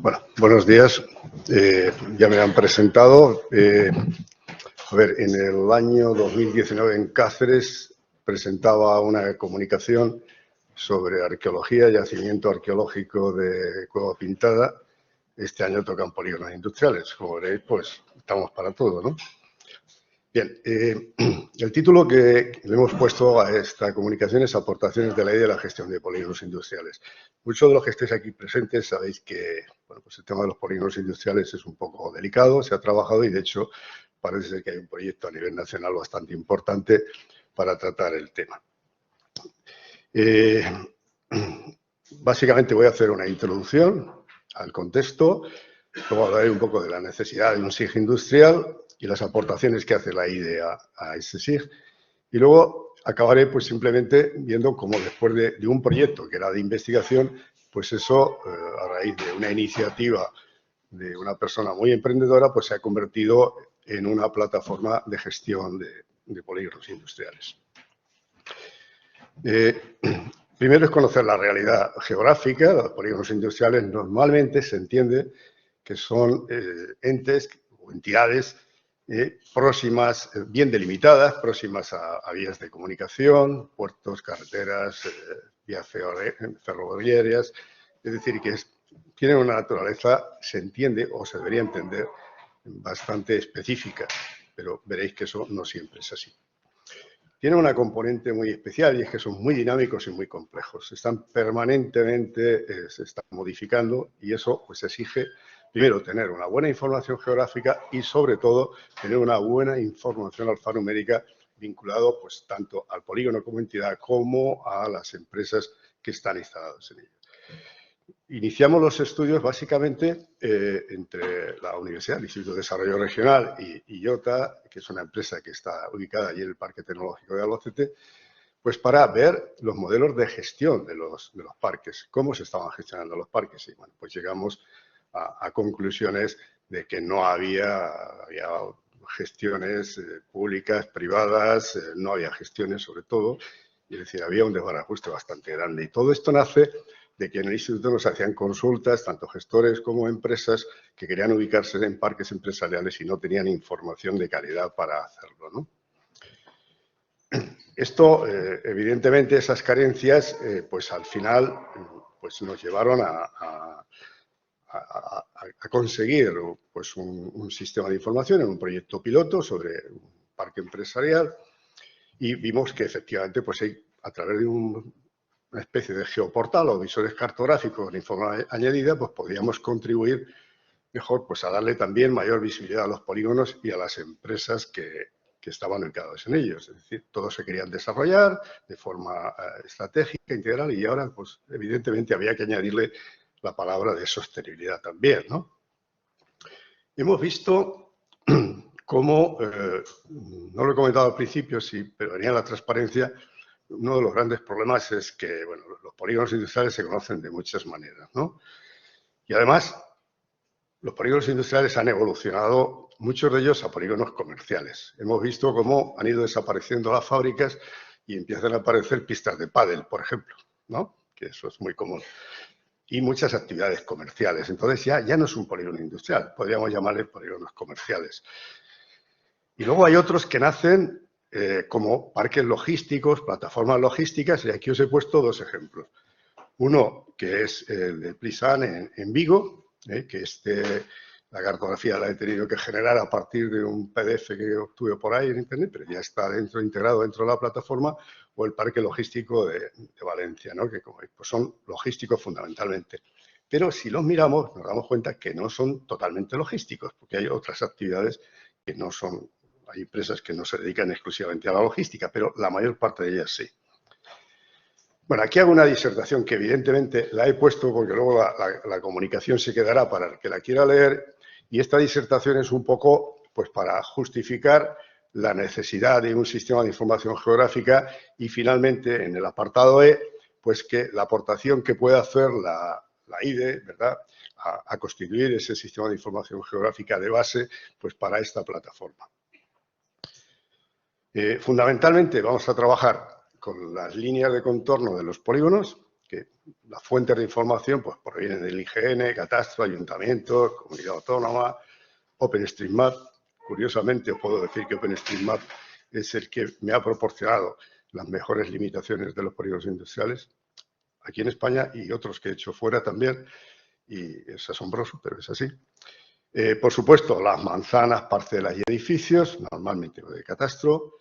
Bueno, buenos días. Ya me han presentado. En el año 2019 en Cáceres presentaba una comunicación sobre arqueología, yacimiento arqueológico de Cueva Pintada. Este año tocan polígonos industriales. Como veréis, pues estamos para todo, ¿no? Bien, el título que le hemos puesto a esta comunicación es Aportaciones de la idea de la gestión de polígonos industriales. Muchos de los que estéis aquí presentes sabéis que pues el tema de los polígonos industriales es un poco delicado, se ha trabajado y de hecho parece ser que hay un proyecto a nivel nacional bastante importante para tratar el tema. Básicamente voy a hacer una introducción al contexto, luego hablaré un poco de la necesidad de un SIG industrial y las aportaciones que hace la IDEA a ese SIG. Y luego acabaré pues simplemente viendo cómo después de un proyecto que era de investigación, pues eso, a raíz de una iniciativa de una persona muy emprendedora, pues se ha convertido en una plataforma de gestión de polígonos industriales. Primero es conocer la realidad geográfica. Los polígonos industriales normalmente se entiende que son entes o entidades próximas, bien delimitadas, próximas a vías de comunicación, puertos, carreteras, vías ferroviarias, es decir, que tienen una naturaleza, se entiende o se debería entender, bastante específica, pero veréis que eso no siempre es así. Tiene una componente muy especial y es que son muy dinámicos y muy complejos. Están permanentemente, se están modificando y eso pues exige, primero, tener una buena información geográfica y, sobre todo, tener una buena información alfanumérica vinculado pues tanto al polígono como entidad como a las empresas que están instaladas en ello. Iniciamos los estudios básicamente entre la Universidad, el Instituto de Desarrollo Regional y IOTA, que es una empresa que está ubicada allí en el Parque Tecnológico de Albacete, pues para ver los modelos de gestión de los parques, cómo se estaban gestionando los parques. Y bueno, pues llegamos a conclusiones de que no había gestiones públicas, privadas, no había gestiones sobre todo, y es decir, había un desbarajuste bastante grande. Y todo esto nace de que en el instituto nos hacían consultas, tanto gestores como empresas, que querían ubicarse en parques empresariales y no tenían información de calidad para hacerlo, ¿no? Esto, evidentemente, esas carencias, pues al final, pues nos llevaron a conseguir pues un sistema de información en un proyecto piloto sobre un parque empresarial y vimos que efectivamente, pues a través de una especie de geoportal o visores cartográficos de información añadida, pues podíamos contribuir mejor pues a darle también mayor visibilidad a los polígonos y a las empresas que estaban ubicados en ellos. Es decir, todos se querían desarrollar de forma estratégica, integral, y ahora, pues evidentemente había que añadirle la palabra de sostenibilidad también, ¿no? Hemos visto cómo, no lo he comentado al principio, sí, pero venía la transparencia. Uno de los grandes problemas es que, bueno, los polígonos industriales se conocen de muchas maneras, ¿no? Y además, los polígonos industriales han evolucionado, muchos de ellos a polígonos comerciales. Hemos visto cómo han ido desapareciendo las fábricas y empiezan a aparecer pistas de pádel, por ejemplo, ¿no? Que eso es muy común. Y muchas actividades comerciales. Entonces ya no es un polígono industrial, podríamos llamarle polígonos comerciales. Y luego hay otros que nacen como parques logísticos, plataformas logísticas, y aquí os he puesto dos ejemplos. Uno que es el de Plisan en Vigo, que la cartografía la he tenido que generar a partir de un PDF que obtuve por ahí en internet, pero ya está integrado dentro de la plataforma, o el parque logístico de Valencia, ¿no? Que como veis, pues son logísticos fundamentalmente. Pero si los miramos, nos damos cuenta que no son totalmente logísticos, porque hay otras actividades que no son, hay empresas que no se dedican exclusivamente a la logística, pero la mayor parte de ellas sí. Bueno, aquí hago una disertación que evidentemente la he puesto porque luego la comunicación se quedará para el que la quiera leer, y esta disertación es un poco pues para justificar la necesidad de un sistema de información geográfica y finalmente en el apartado E, pues que la aportación que puede hacer la IDE, ¿verdad?, a constituir ese sistema de información geográfica de base pues para esta plataforma. Fundamentalmente vamos a trabajar con las líneas de contorno de los polígonos, que las fuentes de información pues, provienen del IGN, Catastro, ayuntamientos, comunidad autónoma, OpenStreetMap. Curiosamente, os puedo decir que OpenStreetMap es el que me ha proporcionado las mejores limitaciones de los polígonos industriales aquí en España y otros que he hecho fuera también, y es asombroso, pero es así. Por supuesto, las manzanas, parcelas y edificios, normalmente de Catastro.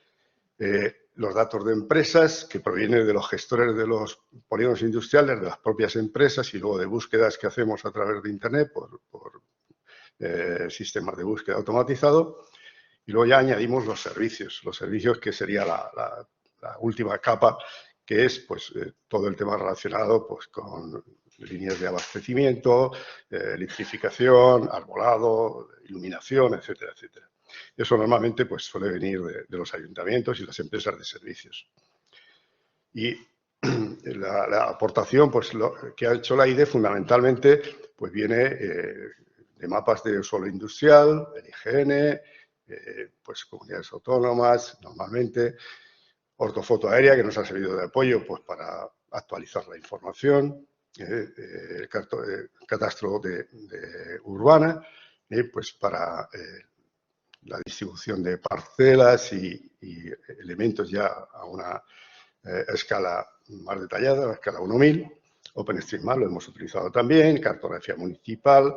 Los datos de empresas que provienen de los gestores de los polígonos industriales, de las propias empresas y luego de búsquedas que hacemos a través de Internet por sistemas de búsqueda automatizado. Y luego ya añadimos los servicios que sería la última capa, que es pues, todo el tema relacionado pues, con líneas de abastecimiento, electrificación, arbolado, iluminación, etcétera, etcétera. Eso normalmente pues, suele venir de los ayuntamientos y las empresas de servicios. Y la aportación pues, que ha hecho la IDE fundamentalmente pues, viene de mapas de suelo industrial, el IGN, pues comunidades autónomas normalmente, ortofoto aérea que nos ha servido de apoyo pues, para actualizar la información, el catastro de urbana, pues para la distribución de parcelas y elementos ya a una escala más detallada, a escala 1000. OpenStreetMap lo hemos utilizado también, cartografía municipal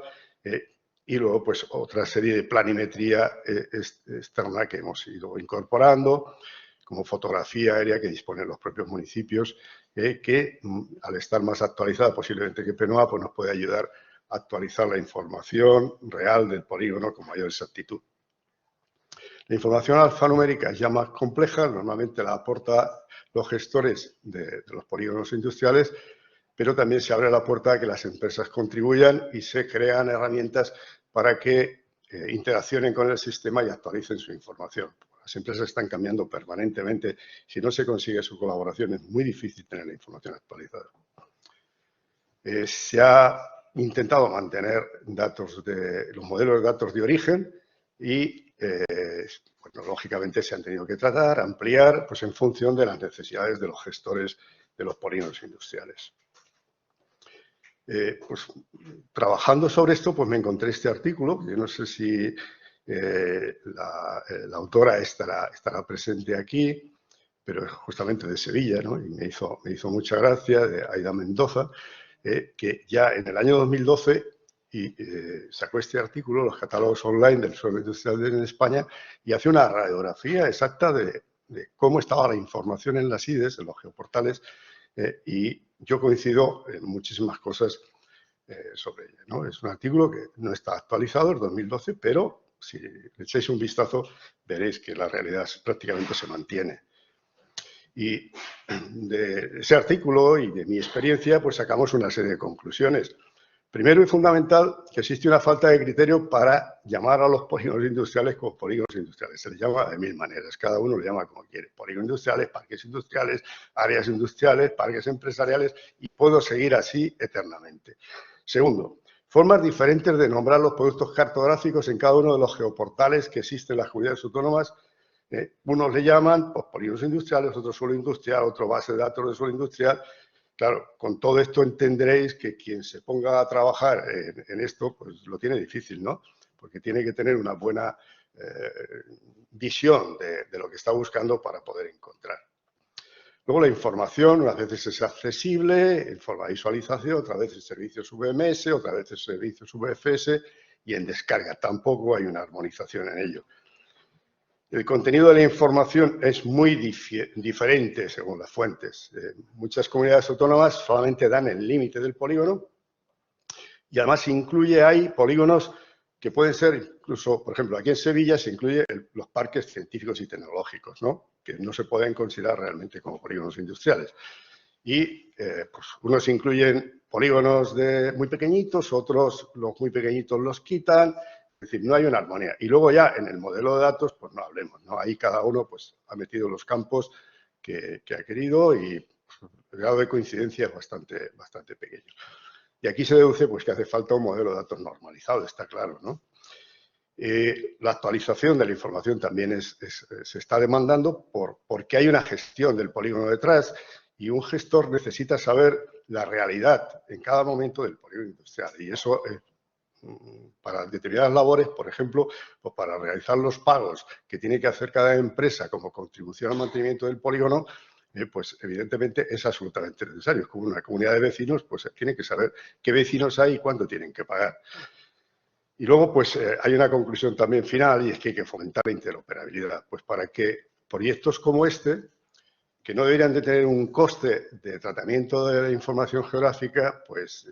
y luego pues otra serie de planimetría externa que hemos ido incorporando, como fotografía aérea que disponen los propios municipios, que al estar más actualizada posiblemente que PNOA, pues nos puede ayudar a actualizar la información real del polígono con mayor exactitud. La información alfanumérica es ya más compleja, normalmente la aportan los gestores de los polígonos industriales, pero también se abre la puerta a que las empresas contribuyan y se crean herramientas para que interaccionen con el sistema y actualicen su información. Las empresas están cambiando permanentemente. Si no se consigue su colaboración, es muy difícil tener la información actualizada. Se ha intentado mantener los modelos de datos de origen y, bueno, lógicamente, se han tenido que tratar, ampliar, pues en función de las necesidades de los gestores de los polígonos industriales. Pues, trabajando sobre esto, pues me encontré este artículo. Yo no sé si la autora estará presente aquí, pero es justamente de Sevilla, ¿no? Y me hizo mucha gracia, de Aida Mendoza, que ya en el año 2012 sacó este artículo, los catálogos online del suelo industrial en España, y hace una radiografía exacta de cómo estaba la información en las IDES, en los geoportales, y yo coincido en muchísimas cosas sobre ella, ¿no? Es un artículo que no está actualizado, es 2012, pero si le echáis un vistazo veréis que la realidad prácticamente se mantiene. Y de ese artículo y de mi experiencia, pues sacamos una serie de conclusiones. Primero y fundamental, que existe una falta de criterio para llamar a los polígonos industriales como polígonos industriales. Se les llama de 1000 maneras, cada uno lo llama como quiere. Polígonos industriales, parques industriales, áreas industriales, parques empresariales, y puedo seguir así eternamente. Segundo, formas diferentes de nombrar los productos cartográficos en cada uno de los geoportales que existen en las comunidades autónomas. Unos le llaman pues, polígonos industriales, otros suelo industrial, otro base de datos de suelo industrial. Claro, con todo esto entenderéis que quien se ponga a trabajar en esto, pues lo tiene difícil, ¿no? Porque tiene que tener una buena visión de lo que está buscando para poder encontrar. Luego la información, unas veces es accesible en forma de visualización, otras veces servicios VMS, otras veces servicios VFS y en descarga. Tampoco hay una armonización en ello. El contenido de la información es muy diferente según las fuentes. Muchas comunidades autónomas solamente dan el límite del polígono y además hay polígonos que pueden ser incluso, por ejemplo, aquí en Sevilla se incluye los parques científicos y tecnológicos, ¿no? Que no se pueden considerar realmente como polígonos industriales. Y pues unos incluyen polígonos muy pequeñitos, otros los muy pequeñitos los quitan. Es decir, no hay una armonía. Y luego ya en el modelo de datos, pues no hablemos, ¿no? Ahí cada uno pues ha metido los campos que ha querido y pues, el grado de coincidencia es bastante pequeño. Y aquí se deduce pues que hace falta un modelo de datos normalizado, está claro, ¿no? La actualización de la información también se está demandando porque hay una gestión del polígono detrás y un gestor necesita saber la realidad en cada momento del polígono industrial. Y eso, para determinadas labores, por ejemplo, pues para realizar los pagos que tiene que hacer cada empresa como contribución al mantenimiento del polígono, pues evidentemente es absolutamente necesario. Como una comunidad de vecinos, pues tiene que saber qué vecinos hay y cuánto tienen que pagar. Y luego, pues hay una conclusión también final, y es que hay que fomentar la interoperabilidad, pues para que proyectos como este, que no deberían de tener un coste de tratamiento de la información geográfica, pues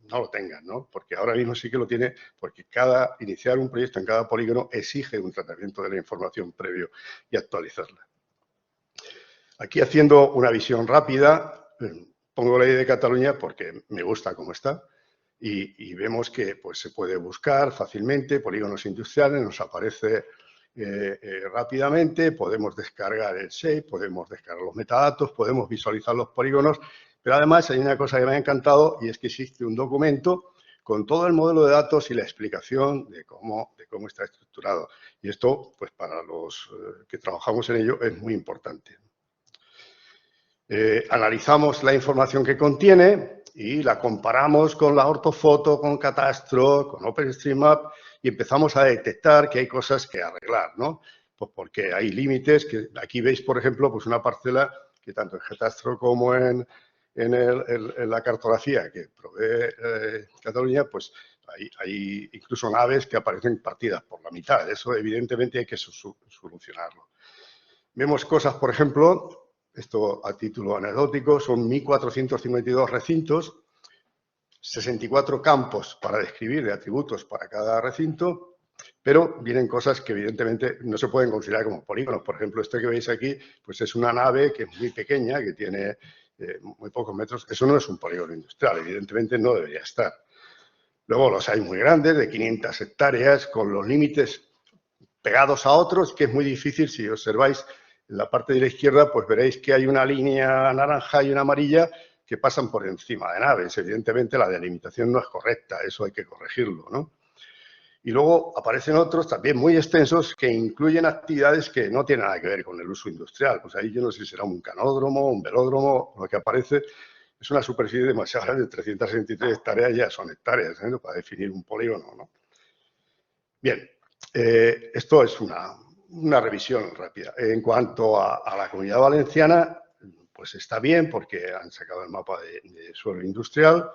no lo tengan, ¿no? Porque ahora mismo sí que lo tiene, porque iniciar un proyecto en cada polígono exige un tratamiento de la información previo y actualizarla. Aquí, haciendo una visión rápida, pongo la idea de Cataluña porque me gusta cómo está, y vemos que pues, se puede buscar fácilmente polígonos industriales, nos aparece rápidamente, podemos descargar el shape, podemos descargar los metadatos, podemos visualizar los polígonos, pero además hay una cosa que me ha encantado, y es que existe un documento con todo el modelo de datos y la explicación de cómo está estructurado. Y esto, pues para los que trabajamos en ello, es muy importante. Analizamos la información que contiene y la comparamos con la ortofoto, con Catastro, con OpenStreetMap, y empezamos a detectar que hay cosas que arreglar, ¿no? Pues porque hay límites, que aquí veis, por ejemplo, pues una parcela que tanto en Catastro como en la cartografía que provee Cataluña, pues hay incluso naves que aparecen partidas por la mitad. Eso evidentemente hay que solucionarlo. Vemos cosas, por ejemplo, esto a título anecdótico, son 1.452 recintos, 64 campos para describir de atributos para cada recinto, pero vienen cosas que evidentemente no se pueden considerar como polígonos. Por ejemplo, este que veis aquí, pues es una nave que es muy pequeña, que tiene muy pocos metros. Eso no es un polígono industrial, evidentemente no debería estar. Luego los hay muy grandes, de 500 hectáreas, con los límites pegados a otros, que es muy difícil. Si observáis en la parte de la izquierda, pues veréis que hay una línea naranja y una amarilla que pasan por encima de naves. Evidentemente la delimitación no es correcta, eso hay que corregirlo, ¿no? Y luego aparecen otros también muy extensos que incluyen actividades que no tienen nada que ver con el uso industrial. Pues ahí yo no sé si será un canódromo, un velódromo, lo que aparece es una superficie demasiado grande, 363 hectáreas ya son hectáreas, ¿eh? Para definir un polígono, ¿no? Bien, esto es una revisión rápida. En cuanto a la Comunidad Valenciana, pues está bien porque han sacado el mapa de suelo industrial,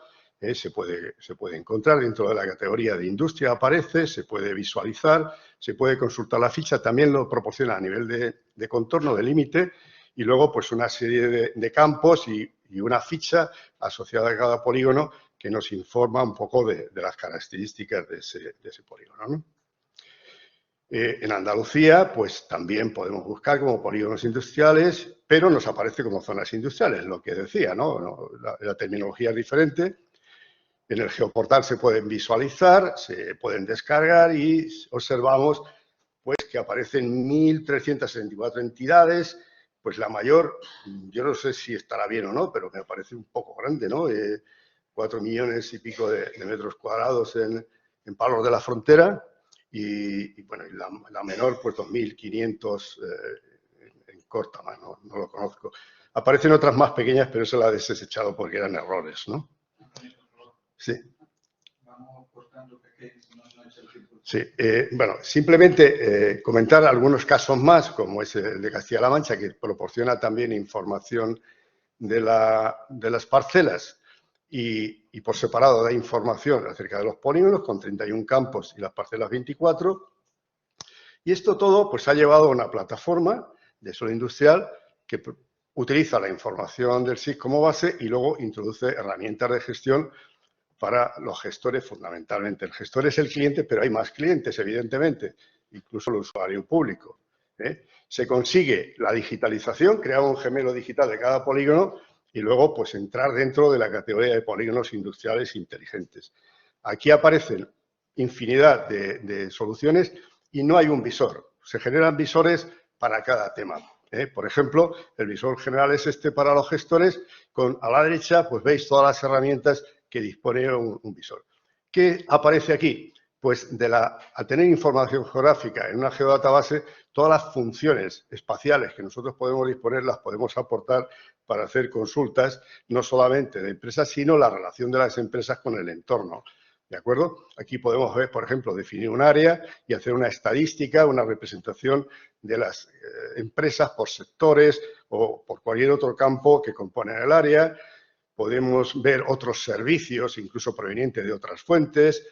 se puede encontrar dentro de la categoría de industria, aparece, se puede visualizar, se puede consultar la ficha, también lo proporciona a nivel de contorno, de límite, y luego pues una serie de campos y una ficha asociada a cada polígono que nos informa un poco de las características de ese polígono, ¿no? En Andalucía, pues también podemos buscar como polígonos industriales, pero nos aparece como zonas industriales, lo que decía, ¿no? La terminología es diferente. En el geoportal se pueden visualizar, se pueden descargar y observamos pues, que aparecen 1.364 entidades. Pues la mayor, yo no sé si estará bien o no, pero me parece un poco grande, ¿no? 4 millones y pico de metros cuadrados en Palos de la Frontera. Y bueno, y la menor, pues 2.500 en Córtama, no lo conozco. Aparecen otras más pequeñas, pero eso la he desechado porque eran errores, ¿no? Sí. Sí, bueno, simplemente comentar algunos casos más, como es el de Castilla-La Mancha, que proporciona también información de las parcelas y por separado da información acerca de los polígonos con 31 campos y las parcelas 24. Y esto todo pues ha llevado a una plataforma de suelo industrial que utiliza la información del SIC como base y luego introduce herramientas de gestión para los gestores fundamentalmente. El gestor es el cliente, pero hay más clientes, evidentemente, incluso el usuario público, ¿eh? Se consigue la digitalización, crear un gemelo digital de cada polígono y luego pues entrar dentro de la categoría de polígonos industriales inteligentes. Aquí aparecen infinidad de soluciones y no hay un visor. Se generan visores para cada tema. Por ejemplo, el visor general es este para los gestores. A la derecha pues veis todas las herramientas que dispone un visor. ¿Qué aparece aquí? Pues al tener información geográfica en una geodatabase, todas las funciones espaciales que nosotros podemos disponer las podemos aportar para hacer consultas, no solamente de empresas, sino la relación de las empresas con el entorno. ¿De acuerdo? Aquí podemos ver, por ejemplo, definir un área y hacer una estadística, una representación de las empresas por sectores o por cualquier otro campo que componen el área. Podemos ver otros servicios, incluso provenientes de otras fuentes.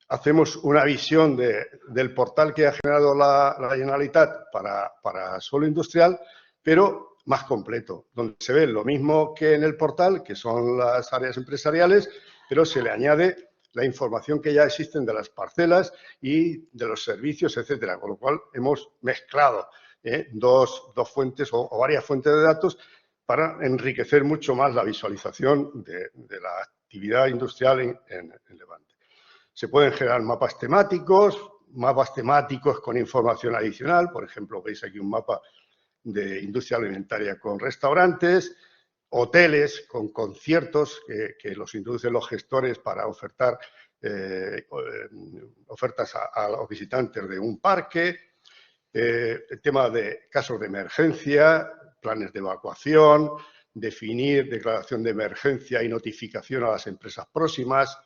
Hacemos una visión del portal que ha generado la Generalitat para suelo industrial, pero más completo, donde se ve lo mismo que en el portal, que son las áreas empresariales, pero se le añade la información que ya existen de las parcelas y de los servicios, etcétera. Con lo cual, hemos mezclado dos fuentes o varias fuentes de datos para enriquecer mucho más la visualización de la actividad industrial en Levante. Se pueden generar mapas temáticos con información adicional. Por ejemplo, veis aquí un mapa de industria alimentaria con restaurantes, hoteles con conciertos que los introducen los gestores para ofertar ofertas a los visitantes de un parque, el tema de casos de emergencia, planes de evacuación, definir declaración de emergencia y notificación a las empresas próximas,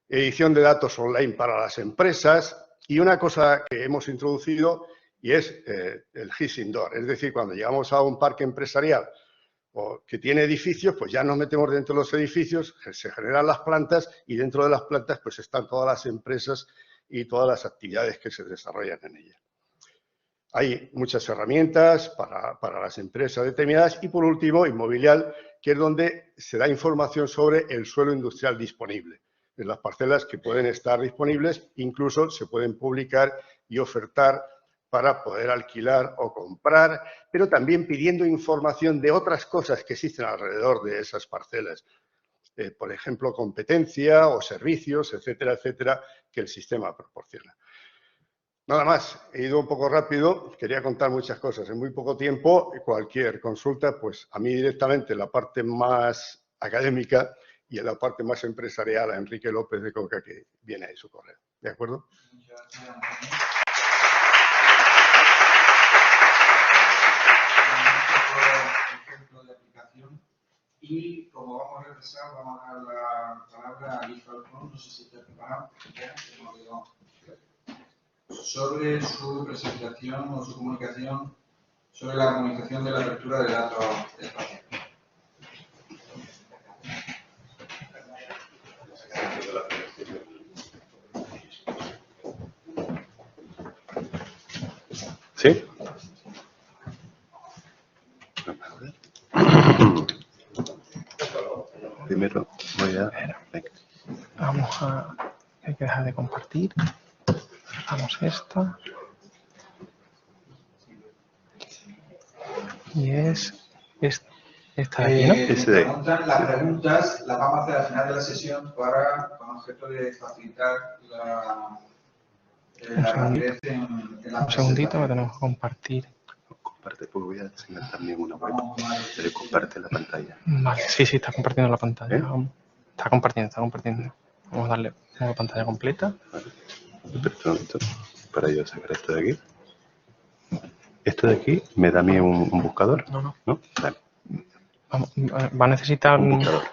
edición de datos online para las empresas y una cosa que hemos introducido y es el GIS Indoor. Es decir, cuando llegamos a un parque empresarial o que tiene edificios, pues ya nos metemos dentro de los edificios, se generan las plantas y dentro de las plantas pues están todas las empresas y todas las actividades que se desarrollan en ellas. Hay muchas herramientas para las empresas determinadas y, por último, Inmobilial, que es donde se da información sobre el suelo industrial disponible. En las parcelas que pueden estar disponibles, incluso se pueden publicar y ofertar para poder alquilar o comprar, pero también pidiendo información de otras cosas que existen alrededor de esas parcelas. Por ejemplo, competencia o servicios, etcétera, etcétera, que el sistema proporciona. Nada más, he ido un poco rápido, quería contar muchas cosas en muy poco tiempo. Cualquier consulta, pues a mí directamente en la parte más académica y en la parte más empresarial a Enrique López de Coca, que viene ahí su correo. ¿De acuerdo? Ejemplo de aplicación. Y como vamos a regresar, vamos a dar la palabra a Luis Falcón, no sé si está preparado, sobre su presentación o su comunicación sobre la comunicación de la apertura de datos espaciales. ¿Sí? Primero voy a... Venga. Vamos a... Hay que dejar de compartir. Damos esta. Y es esta de aquí, ¿no? Las preguntas las vamos a hacer al final de la sesión con objeto de facilitar la rapidez en la un segundito que tenemos que compartir. Comparte, porque voy a enseñar también una web. Pero comparte la pantalla. Vale, sí, está compartiendo la pantalla. ¿Eh? Está compartiendo. Vamos a darle una pantalla completa. Vale. Pronto, para yo sacar esto de aquí. Esto de aquí me da a mí un buscador. No. ¿No? Vale. Vamos, va a necesitar un buscador.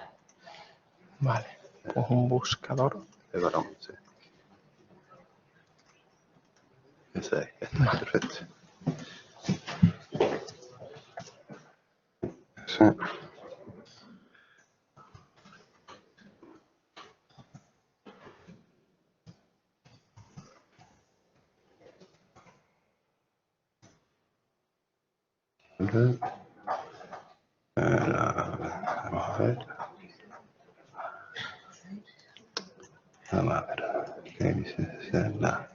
Vale, pues un buscador. El varón, sí. Ese ahí, ya está, perfecto. Sí. Vamos a ver. Vamos a ver. ¿Qué dice? Nada.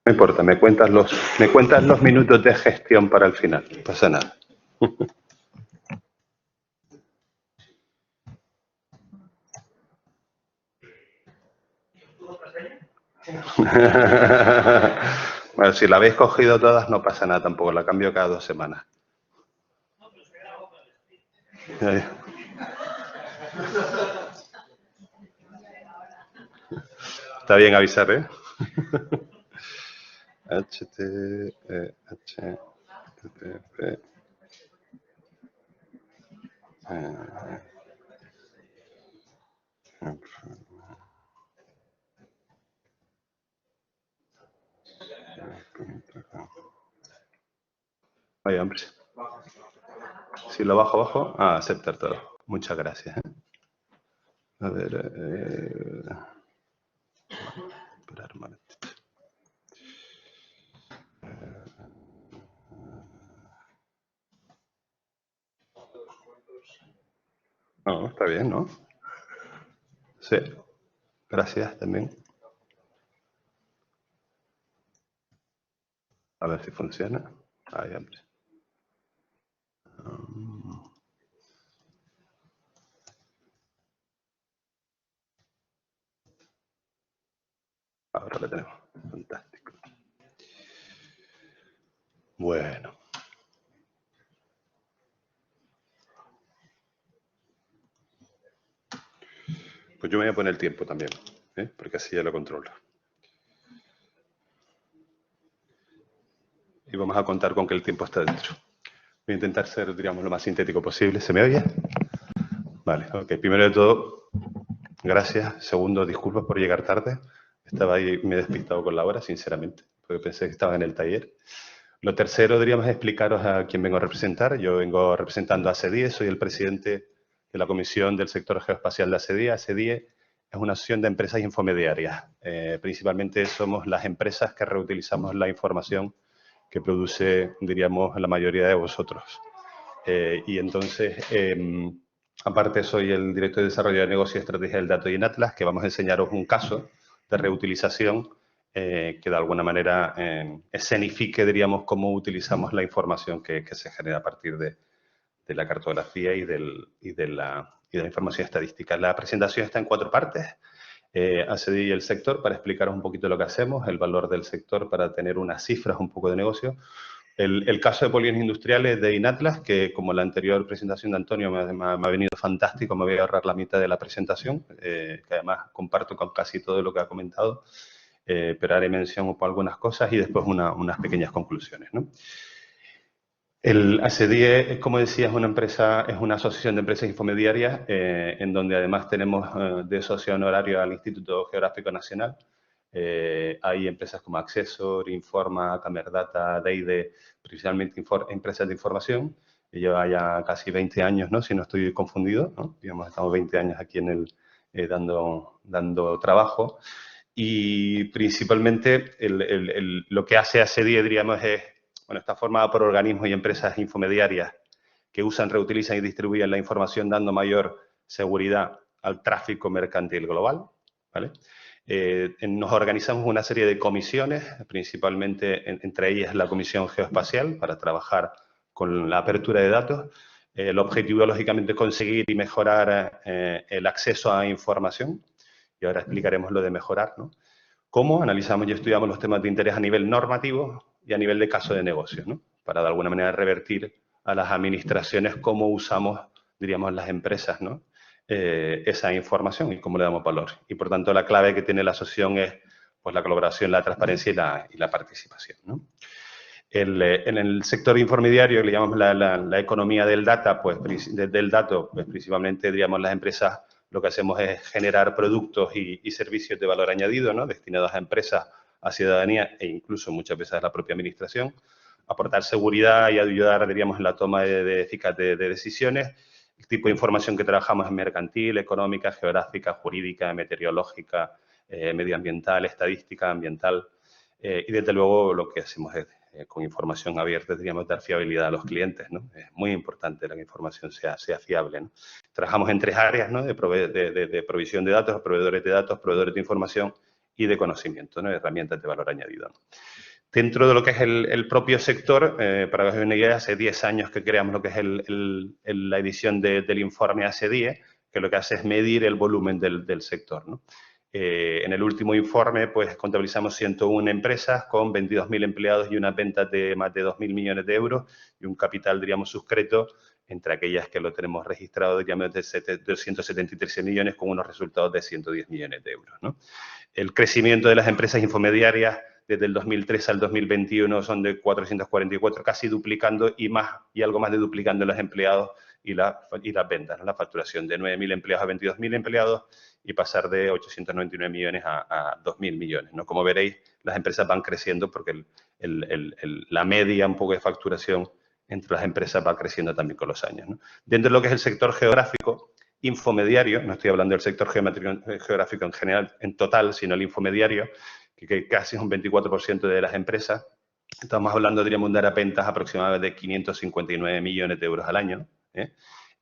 No importa, me cuentas los minutos de gestión para el final. No pasa nada. Bueno, si la habéis cogido todas, no pasa nada tampoco. La cambio cada 2 semanas. está bien avisar, ¿eh? HTTP. Vaya, hombre. Si lo bajo abajo, aceptar todo. Muchas gracias. A ver, esperar un momentito. No, está bien, ¿no? Sí. Gracias también. A ver si funciona. Ahí, hombre. Ahora lo tenemos. Fantástico. Bueno. Pues yo me voy a poner el tiempo también, ¿eh? Porque así ya lo controlo. Y vamos a contar con que el tiempo está dentro. Voy a intentar ser, digamos, lo más sintético posible. ¿Se me oye? Vale, ok. Primero de todo, gracias. Segundo, disculpas por llegar tarde. Estaba ahí, me he despistado con la hora, sinceramente, porque pensé que estaba en el taller. Lo tercero, diríamos, es explicaros a quién vengo a representar. Yo vengo representando a ACDIE, soy el presidente de la Comisión del Sector Geoespacial de ACDIE. ACDIE es una asociación de empresas infomediarias. Principalmente somos las empresas que reutilizamos la información que produce, diríamos, la mayoría de vosotros. Y entonces, aparte soy el director de Desarrollo de Negocio y Estrategia del Dato y en Atlas, que vamos a enseñaros un caso de reutilización que de alguna manera escenifique, diríamos, cómo utilizamos la información que se genera a partir de la cartografía y de la información estadística. La presentación está en 4 partes. ACDIE y el sector, para explicaros un poquito lo que hacemos, el valor del sector para tener unas cifras un poco de negocio. El caso de polígonos industriales de Inatlas, que como la anterior presentación de Antonio me ha venido fantástico, me voy a ahorrar la mitad de la presentación, que además comparto con casi todo lo que ha comentado, pero haré mención por algunas cosas y después unas pequeñas conclusiones, ¿no? El ACDIE, como decía, es una empresa, es una asociación de empresas infomediarias en donde además tenemos de socio honorario al Instituto Geográfico Nacional. Hay empresas como Accessor, Informa, Camerdata, Deide, principalmente empresas de información. Lleva ya casi 20 años, ¿no? Si no estoy confundido, ¿no? Digamos, estamos 20 años aquí en dando trabajo. Y principalmente lo que hace ACDIE, diríamos, es, bueno, está formada por organismos y empresas infomediarias que usan, reutilizan y distribuyen la información dando mayor seguridad al tráfico mercantil global, ¿vale? Nos organizamos una serie de comisiones, principalmente entre ellas la Comisión Geoespacial, para trabajar con la apertura de datos. El objetivo, lógicamente, es conseguir y mejorar el acceso a información. Y ahora explicaremos lo de mejorar, ¿no? Cómo analizamos y estudiamos los temas de interés a nivel normativo y a nivel de caso de negocio, ¿no? Para de alguna manera revertir a las administraciones cómo usamos, diríamos, las empresas, ¿no? Esa información y cómo le damos valor. Y por tanto la clave que tiene la asociación es pues, la colaboración, la transparencia y la participación, ¿no? En el sector intermediario, que le llamamos la economía del data, pues del dato, pues principalmente, digamos, las empresas lo que hacemos es generar productos y servicios de valor añadido, ¿no? Destinados a empresas, a ciudadanía e incluso muchas veces a la propia administración, aportar seguridad y ayudar, diríamos, en la toma eficaz de decisiones. El tipo de información que trabajamos es mercantil, económica, geográfica, jurídica, meteorológica, medioambiental, estadística, ambiental. Y desde luego lo que hacemos es, con información abierta, diríamos, dar fiabilidad a los clientes, ¿no? Es muy importante que la información sea fiable, ¿no? Trabajamos en 3 áreas, ¿no? De provisión de datos, proveedores de información y de conocimiento, ¿no? Herramientas de valor añadido, ¿no? Dentro de lo que es el propio sector, para que os hagáis una idea, hace 10 años que creamos lo que es la edición del informe ACDIE, que lo que hace es medir el volumen del sector, ¿no? En el último informe, pues contabilizamos 101 empresas con 22.000 empleados y unas ventas de más de 2.000 millones de euros y un capital, diríamos, suscrito entre aquellas que lo tenemos registrado, diríamos, de 273 millones con unos resultados de 110 millones de euros, ¿no? El crecimiento de las empresas infomediarias desde el 2003 al 2021 son de 444, casi duplicando y algo más de duplicando los empleados y las ventas, ¿no? La facturación de 9.000 empleados a 22.000 empleados y pasar de 899 millones a 2.000 millones, ¿no? Como veréis, las empresas van creciendo porque la media un poco de facturación entre las empresas va creciendo también con los años, ¿no? Dentro de lo que es el sector geográfico, infomediario, no estoy hablando del sector geográfico en general, en total, sino el infomediario, que casi es un 24% de las empresas. Estamos hablando, diríamos, de ventas aproximadamente de 559 millones de euros al año,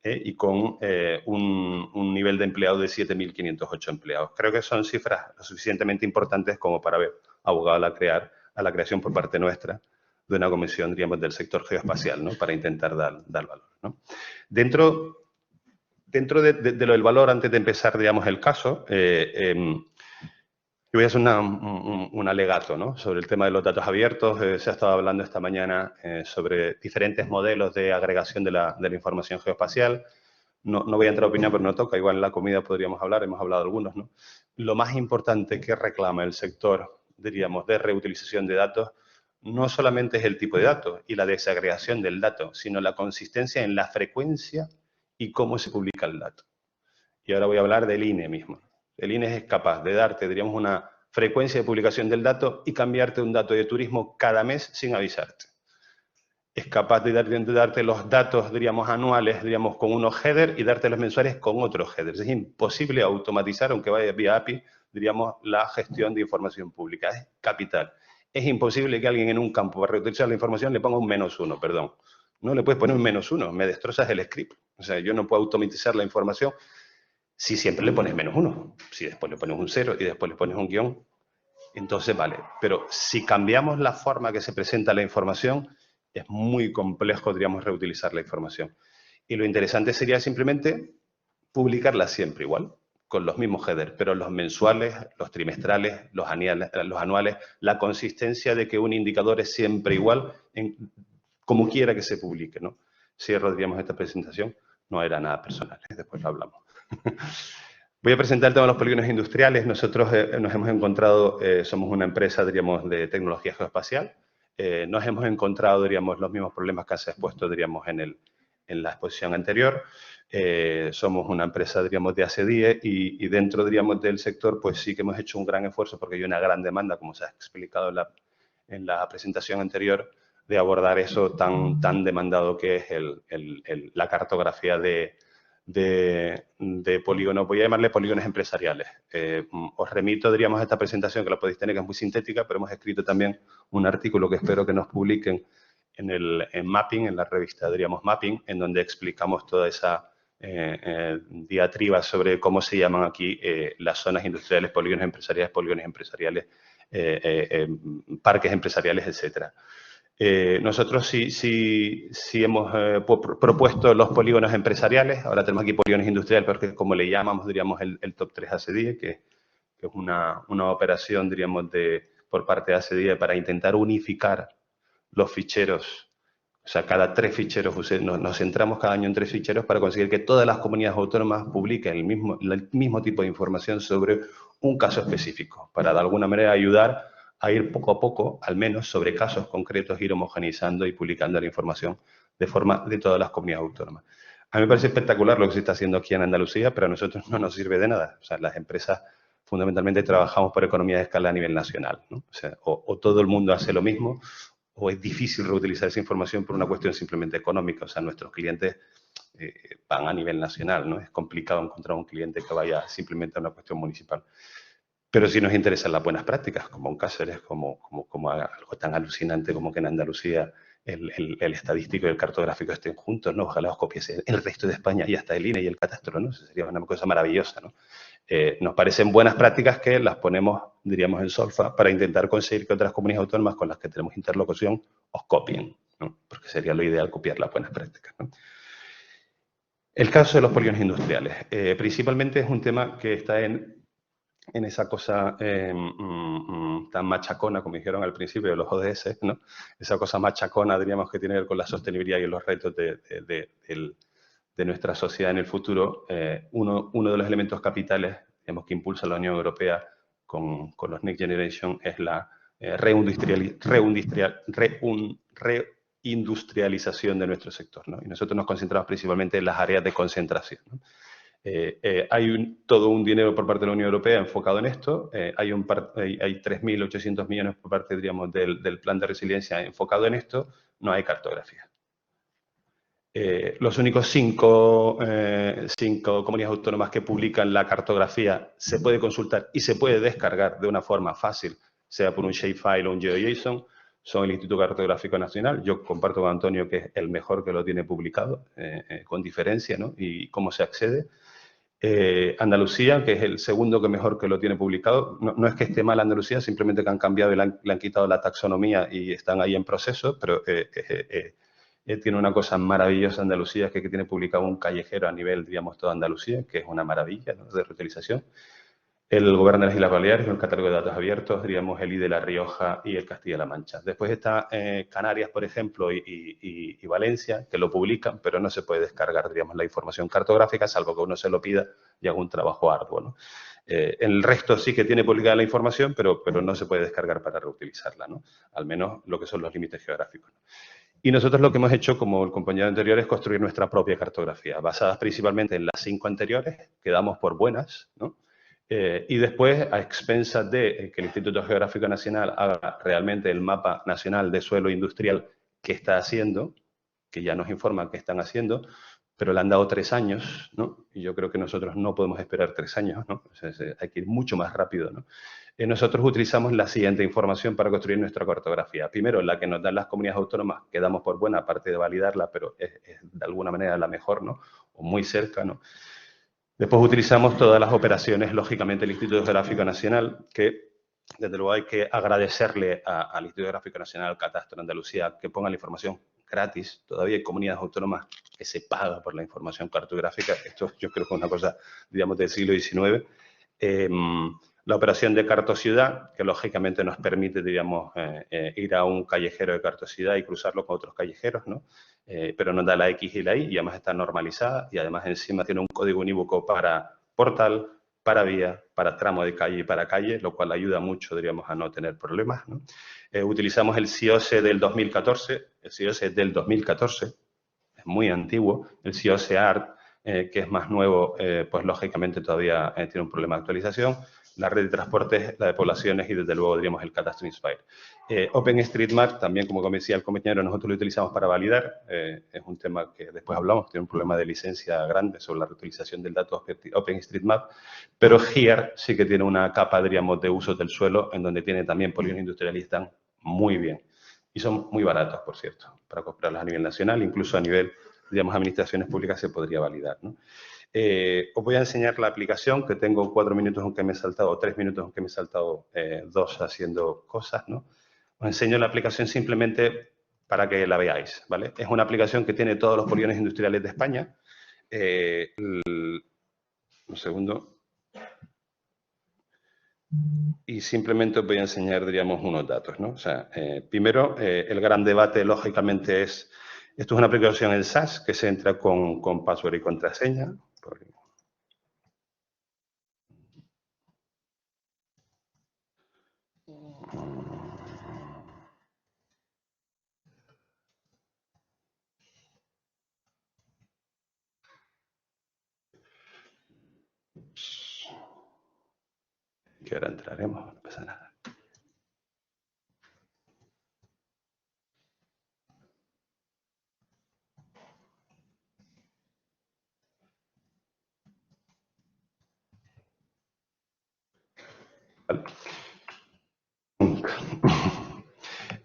y con un nivel de empleado de 7.508 empleados. Creo que son cifras lo suficientemente importantes como para haber abogado a la creación por parte nuestra de una comisión, diríamos, del sector geoespacial, ¿no? Para intentar dar valor, ¿no? Dentro de lo del valor, antes de empezar, digamos, el caso, yo voy a hacer un alegato, ¿no? Sobre el tema de los datos abiertos. Se ha estado hablando esta mañana sobre diferentes modelos de agregación de la información geoespacial. No voy a entrar a opinión, pero no toca. Igual en la comida podríamos hablar, hemos hablado de algunos, ¿no? Lo más importante que reclama el sector, diríamos, de reutilización de datos, no solamente es el tipo de datos y la desagregación del dato, sino la consistencia en la frecuencia y cómo se publica el dato. Y ahora voy a hablar del INE mismo. El INE es capaz de darte, diríamos, una frecuencia de publicación del dato y cambiarte un dato de turismo cada mes sin avisarte. Es capaz de darte los datos, diríamos, anuales, diríamos, con unos headers y darte los mensuales con otros headers. Es imposible automatizar, aunque vaya vía API, diríamos, la gestión de información pública. Es capital. Es imposible que alguien en un campo para reutilizar la información le ponga un -1, perdón. No le puedes poner un -1, me destrozas el script. O sea, yo no puedo automatizar la información si siempre le pones -1. Si después le pones un 0 y después le pones un guión, entonces vale. Pero si cambiamos la forma que se presenta la información, es muy complejo, diríamos, reutilizar la información. Y lo interesante sería simplemente publicarla siempre igual, con los mismos headers, pero los mensuales, los trimestrales, los anuales, la consistencia de que un indicador es siempre igual, como quiera que se publique, ¿no? Cierro, diríamos, esta presentación. No era nada personal, después lo hablamos. Voy a presentar el tema de los polígonos industriales. Nosotros nos hemos encontrado, somos una empresa, diríamos, de tecnología geoespacial. Nos hemos encontrado, diríamos, los mismos problemas que se ha expuesto, diríamos, en la exposición anterior. Somos una empresa, diríamos, de ACDIE y dentro, diríamos, del sector, pues sí que hemos hecho un gran esfuerzo porque hay una gran demanda, como se ha explicado en la presentación anterior, de abordar eso tan demandado que es la cartografía de polígonos. Voy a llamarle polígonos empresariales. Os remito, diríamos, a esta presentación que la podéis tener, que es muy sintética, pero hemos escrito también un artículo que espero que nos publiquen en Mapping, en la revista, diríamos, Mapping, en donde explicamos toda esa diatriba sobre cómo se llaman aquí las zonas industriales, polígonos empresariales, parques empresariales, etcétera. Nosotros sí hemos propuesto los polígonos empresariales. Ahora tenemos aquí polígonos industriales, porque como le llamamos, diríamos, el top 3 ACDIE, que es una operación, diríamos, por parte de ACDIE para intentar unificar los ficheros. O sea, cada 3 ficheros, nos centramos cada año en 3 ficheros para conseguir que todas las comunidades autónomas publiquen el mismo tipo de información sobre un caso específico, para de alguna manera ayudar a ir poco a poco, al menos sobre casos concretos, ir homogeneizando y publicando la información de forma de todas las comunidades autónomas. A mí me parece espectacular lo que se está haciendo aquí en Andalucía, pero a nosotros no nos sirve de nada. O sea, las empresas fundamentalmente trabajamos por economía de escala a nivel nacional, ¿no? O sea, o todo el mundo hace lo mismo, o es difícil reutilizar esa información por una cuestión simplemente económica. O sea, nuestros clientes van a nivel nacional, ¿no? Es complicado encontrar un cliente que vaya simplemente a una cuestión municipal. Pero sí nos interesan las buenas prácticas, como en Cáceres, como algo tan alucinante como que en Andalucía el estadístico y el cartográfico estén juntos, ¿no? Ojalá os copiese el resto de España y hasta el INE y el catastro, ¿no? Eso sería una cosa maravillosa, ¿no? Nos parecen buenas prácticas que las ponemos, diríamos, en solfa para intentar conseguir que otras comunidades autónomas con las que tenemos interlocución os copien, ¿no? Porque sería lo ideal copiar las buenas prácticas, ¿no? El caso de los polígonos industriales. Principalmente es un tema que está en en esa cosa tan machacona, como dijeron al principio, de los ODS, ¿no? Esa cosa machacona, diríamos, que tiene que ver con la sostenibilidad y los retos de nuestra sociedad en el futuro. Uno de los elementos capitales, digamos, que impulsa la Unión Europea con los Next Generation es la reindustrialización de nuestro sector, ¿no? Y nosotros nos concentramos principalmente en las áreas de concentración, ¿no? Hay todo un dinero por parte de la Unión Europea enfocado en esto. Hay 3.800 millones por parte, diríamos, del plan de resiliencia enfocado en esto. No hay cartografía. Los únicos cinco comunidades autónomas que publican la cartografía se puede consultar y se puede descargar de una forma fácil, sea por un shapefile o un GeoJSON, son el Instituto Cartográfico Nacional. Yo comparto con Antonio que es el mejor que lo tiene publicado, con diferencia, ¿no? Y cómo se accede. Andalucía, que es el segundo que mejor que lo tiene publicado. No es que esté mal Andalucía, simplemente que han cambiado y le han quitado la taxonomía y están ahí en proceso, pero tiene una cosa maravillosa Andalucía, que tiene publicado un callejero a nivel, digamos, toda Andalucía, que es una maravilla, ¿no?, de reutilización. El Gobierno de las Islas Baleares, el catálogo de datos abiertos, diríamos, el I de La Rioja y el Castilla-La Mancha. Después está Canarias, por ejemplo, y Valencia, que lo publican, pero no se puede descargar, digamos, la información cartográfica, salvo que uno se lo pida y haga un trabajo arduo, ¿no? El resto sí que tiene publicada la información, pero no se puede descargar para reutilizarla, ¿no? Al menos lo que son los límites geográficos, ¿no? Y nosotros lo que hemos hecho, como el compañero anterior, es construir nuestra propia cartografía, basadas principalmente en las 5 anteriores, que damos por buenas, ¿no? Y después, a expensas de que el Instituto Geográfico Nacional haga realmente el mapa nacional de suelo industrial que está haciendo, que ya nos informan que están haciendo, pero le han dado 3 años, ¿no? Y yo creo que nosotros no podemos esperar 3 años, ¿no? O sea, hay que ir mucho más rápido, ¿no? Nosotros utilizamos la siguiente información para construir nuestra cartografía. Primero, la que nos dan las comunidades autónomas, que damos por buena, aparte de validarla, pero es de alguna manera la mejor, ¿no? O muy cerca, ¿no? Después utilizamos todas las operaciones, lógicamente, del Instituto Geográfico Nacional, que desde luego hay que agradecerle al Instituto Geográfico Nacional, al Catastro de Andalucía, que ponga la información gratis. Todavía hay comunidades autónomas que se pagan por la información cartográfica. Esto yo creo que es una cosa, digamos, del siglo XIX. La operación de Cartociudad, que lógicamente nos permite, digamos, ir a un callejero de Cartociudad y cruzarlo con otros callejeros, ¿no? Pero nos da la X y la Y, y además está normalizada, y además encima tiene un código unívoco para portal, para vía, para tramo de calle y para calle, lo cual ayuda mucho, diríamos, a no tener problemas, ¿no? Utilizamos el CIOSE del 2014, el CIOSE del 2014, es muy antiguo. El CIOSE ART, que es más nuevo, pues lógicamente todavía tiene un problema de actualización. La red de transportes, la de poblaciones y, desde luego, diríamos, el Catastro Inspire. OpenStreetMap, también, como decía el compañero, nosotros lo utilizamos para validar. Es un tema que después hablamos, tiene un problema de licencia grande sobre la reutilización del dato OpenStreetMap, pero HERE sí que tiene una capa, diríamos, de usos del suelo, en donde tiene también polígonos industriales y están muy bien. Y son muy baratos, por cierto, para comprarlos a nivel nacional, incluso a nivel, digamos, administraciones públicas se podría validar, ¿no? Os voy a enseñar la aplicación, que tengo 4 minutos aunque me he saltado, o 3 minutos aunque me he saltado 2 haciendo cosas, ¿no? Os enseño la aplicación simplemente para que la veáis, ¿vale? Es una aplicación que tiene todos los polígonos industriales de España. Un segundo. Y simplemente os voy a enseñar, diríamos, unos datos, ¿no? O sea, primero, el gran debate, lógicamente, es... Esto es una aplicación en SAS que se entra con password y contraseña. Que ahora entraremos, no pasa nada. Vale.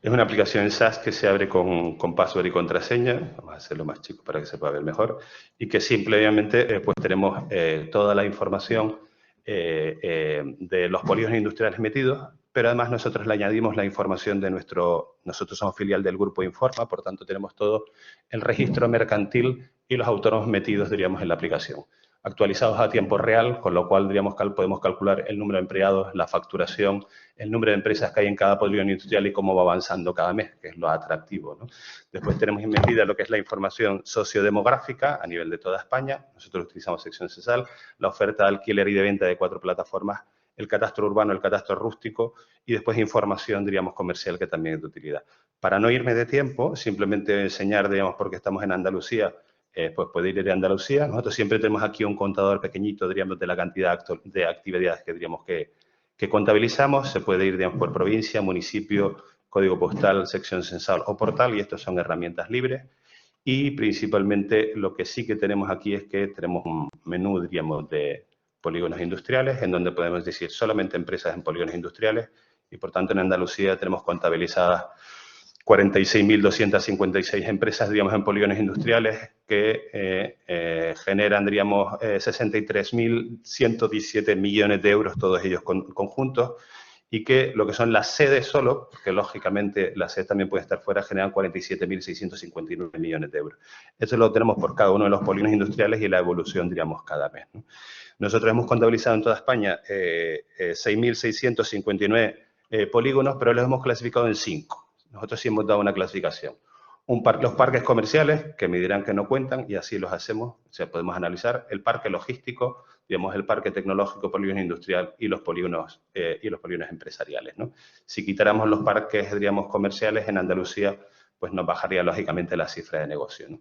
Es una aplicación en SAS que se abre con password y contraseña. Vamos a hacerlo más chico para que se pueda ver mejor. Y que simplemente pues tenemos toda la información de los polígonos industriales metidos, pero además nosotros le añadimos la información de nosotros somos filial del Grupo Informa, por tanto tenemos todo el registro mercantil y los autónomos metidos, diríamos, en la aplicación. actualizados a tiempo real, con lo cual, digamos, podemos calcular el número de empleados, la facturación, el número de empresas que hay en cada polígono industrial y cómo va avanzando cada mes, que es lo atractivo, ¿no? Después tenemos metida lo que es la información sociodemográfica a nivel de toda España. Nosotros utilizamos sección censal, la oferta de alquiler y de venta de 4 plataformas, el catastro urbano, el catastro rústico y después información, diríamos, comercial que también es de utilidad. Para no irme de tiempo, simplemente enseñar, digamos, porque estamos en Andalucía, pues puede ir de Andalucía. Nosotros siempre tenemos aquí un contador pequeñito, diríamos, de la cantidad de actividades que, diríamos, que contabilizamos. Se puede ir, digamos, por provincia, municipio, código postal, sección censal o portal, y estos son herramientas libres. Y principalmente lo que sí que tenemos aquí es que tenemos un menú, diríamos, de polígonos industriales, en donde podemos decir solamente empresas en polígonos industriales, y por tanto en Andalucía tenemos contabilizadas 46.256 empresas, digamos, en polígonos industriales que generan, diríamos, 63.117 millones de euros, todos ellos conjuntos, y que lo que son las sedes solo, porque lógicamente las sedes también pueden estar fuera, generan 47.659 millones de euros. Eso lo tenemos por cada uno de los polígonos industriales y la evolución, diríamos, cada mes, ¿no? Nosotros hemos contabilizado en toda España 6.659 polígonos, pero los hemos clasificado en 5. Nosotros sí hemos dado una clasificación. Los parques comerciales, que me dirán que no cuentan, y así los hacemos, o sea, podemos analizar. El parque logístico, digamos, el parque tecnológico, polígono industrial y los polígonos empresariales, ¿no? Si quitáramos los parques, diríamos, comerciales, en Andalucía, pues nos bajaría, lógicamente, la cifra de negocio, ¿no?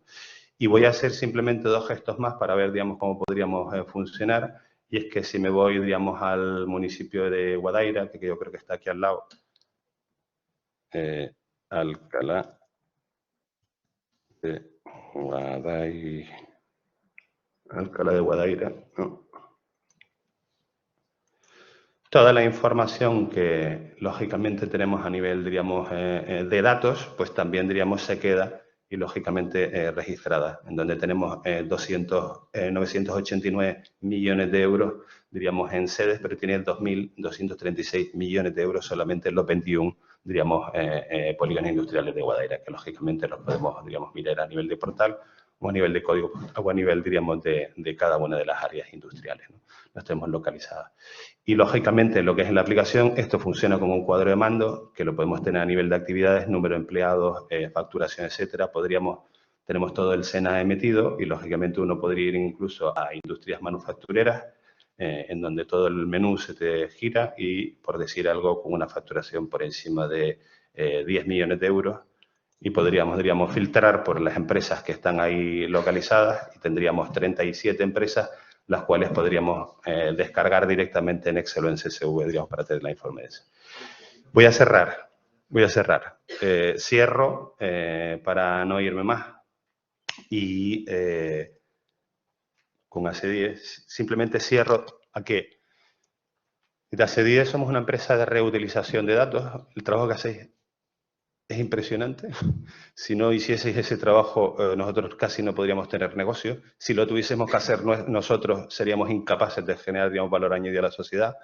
Y voy a hacer simplemente 2 gestos más para ver, digamos, cómo podríamos funcionar. Y es que si me voy, digamos, al municipio de Guadaira, que yo creo que está aquí al lado, Alcalá de Guadaira, Alcalá de Guadaira, ¿no? Toda la información que, lógicamente, tenemos a nivel, diríamos, de datos, pues también, diríamos, se queda y, lógicamente, registrada, en donde tenemos 989 millones de euros, diríamos, en sedes, pero tiene 2.236 millones de euros solamente en los 21, diríamos, polígonos industriales de Guadaira, que, lógicamente, los podemos, digamos, mirar a nivel de portal o a nivel de código, o a nivel, diríamos, de cada una de las áreas industriales, ¿no? Las tenemos localizadas. Y, lógicamente, lo que es en la aplicación, esto funciona como un cuadro de mando, que lo podemos tener a nivel de actividades, número de empleados, facturación, etcétera. Tenemos todo el SENA metido y, lógicamente, uno podría ir incluso a industrias manufactureras, en donde todo el menú se te gira y, por decir algo, con una facturación por encima de 10 millones de euros. Y podríamos, diríamos, filtrar por las empresas que están ahí localizadas y tendríamos 37 empresas, las cuales podríamos descargar directamente en Excel o en CSV, digamos, para tener la información. Voy a cerrar. Cierro para no irme más. Y con AC10 simplemente cierro a que de AC10 somos una empresa de reutilización de datos. El trabajo que hacéis es impresionante. Si no hicieseis ese trabajo, nosotros casi no podríamos tener negocio. Si lo tuviésemos que hacer nosotros, seríamos incapaces de generar, digamos, valor añadido a la sociedad.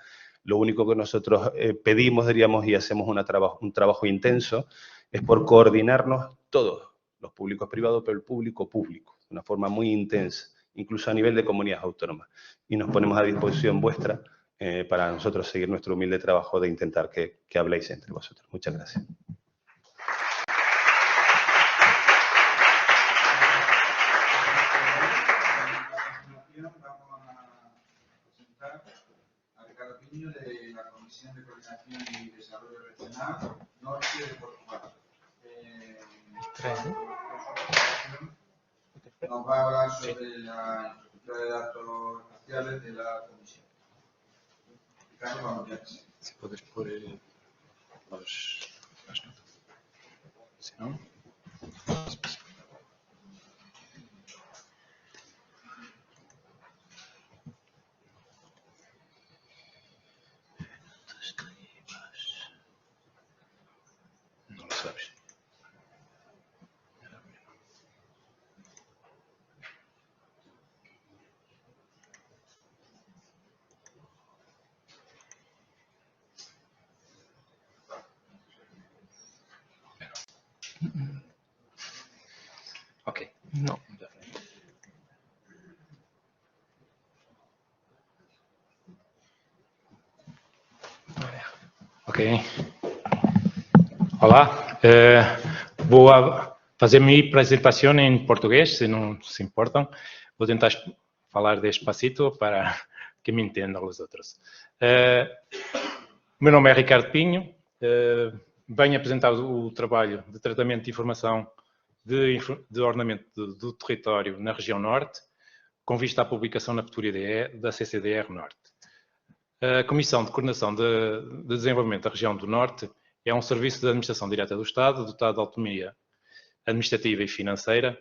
Lo único que nosotros pedimos, diríamos, y hacemos un trabajo intenso, es por coordinarnos todos, los públicos privados, pero el público, de una forma muy intensa, incluso a nivel de comunidades autónomas. Y nos ponemos a disposición vuestra para nosotros seguir nuestro humilde trabajo de intentar que habléis entre vosotros. Muchas gracias. Vamos a presentar a Ricardo Piño de la Comisión de Coordinación y Desarrollo Regional Norte de Portugal. Nos va a hablar sobre la infraestructura de datos espaciales de la Comisión. Ricardo, vamos ya. Si puedes poner las notas. Si no. No lo sabes. Ok. No. Ok. Olá, vou fazer minha apresentação em português, se não se importam. Vou tentar falar despacito para que me entendam os outros. Meu nome é Ricardo Pinho, venho apresentar o trabalho de tratamento de informação de ordenamento do território na região Norte, com vista à publicação na futura IDE da CCDR Norte. A Comissão de Coordenação de Desenvolvimento da Região do Norte é um serviço de administração direta do Estado, dotado de autonomia administrativa e financeira,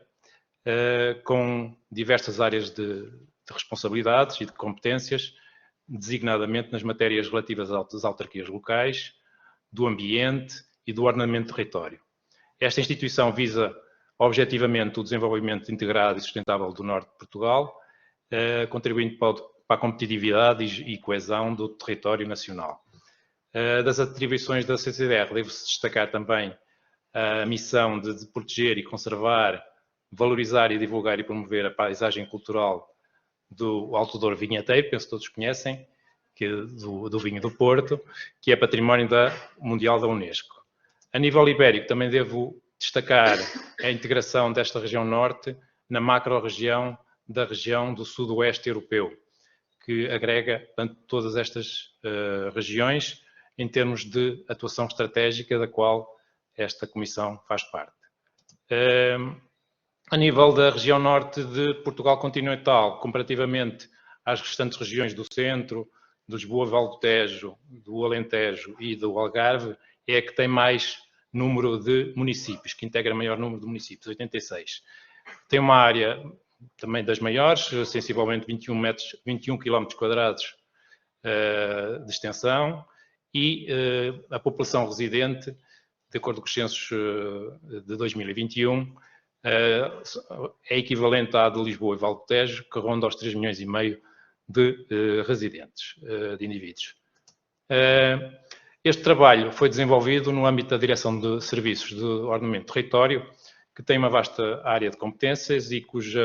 com diversas áreas de responsabilidades e de competências, designadamente nas matérias relativas às autarquias locais, do ambiente e do ordenamento do território. Esta instituição visa objetivamente o desenvolvimento integrado e sustentável do Norte de Portugal, contribuindo para a competitividade e coesão do território nacional. Das atribuições da CCDR deve-se destacar também a missão de proteger e conservar, valorizar e divulgar e promover a paisagem cultural do Alto Douro Vinheteiro, penso que todos conhecem, que do vinho do Porto, que é património mundial da Unesco. A nível ibérico também devo destacar a integração desta região norte na macro-região da região do sudoeste europeu, que agrega, portanto, todas estas regiões em termos de atuação estratégica da qual esta Comissão faz parte. A nível da região norte de Portugal continental, comparativamente às restantes regiões do centro, do Lisboa, Val do Tejo, do Alentejo e do Algarve, é a que tem mais número de municípios, que integra maior número de municípios, 86. Tem uma área também das maiores, sensivelmente 21 km² de extensão, e a população residente, de acordo com os censos de 2021, é equivalente à de Lisboa e Val do Tejo, que ronda aos 3,5 milhões de residentes, de indivíduos. Este trabalho foi desenvolvido no âmbito da Direção de Serviços de Ordenamento do Território, que tem uma vasta área de competências e cujo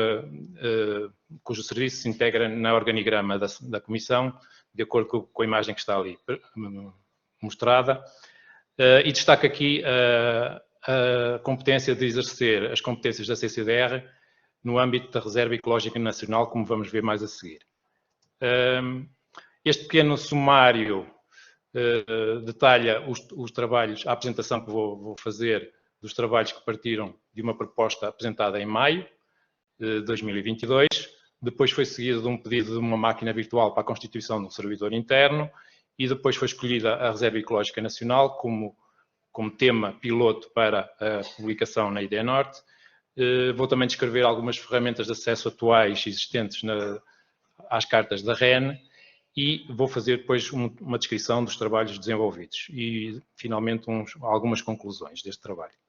serviço se integra na organigrama da Comissão, de acordo com a imagem que está ali mostrada, e destaca aqui a competência de exercer as competências da CCDR no âmbito da Reserva Ecológica Nacional, como vamos ver mais a seguir. Este pequeno sumário detalha os trabalhos, a apresentação que vou fazer dos trabalhos que partiram de uma proposta apresentada em maio de 2022, depois foi seguido de um pedido de uma máquina virtual para a constituição de um servidor interno e depois foi escolhida a Reserva Ecológica Nacional como tema piloto para a publicação na IDE Norte. Vou também descrever algumas ferramentas de acesso atuais existentes às cartas da REN e vou fazer depois uma descrição dos trabalhos desenvolvidos e, finalmente, algumas conclusões deste trabalho.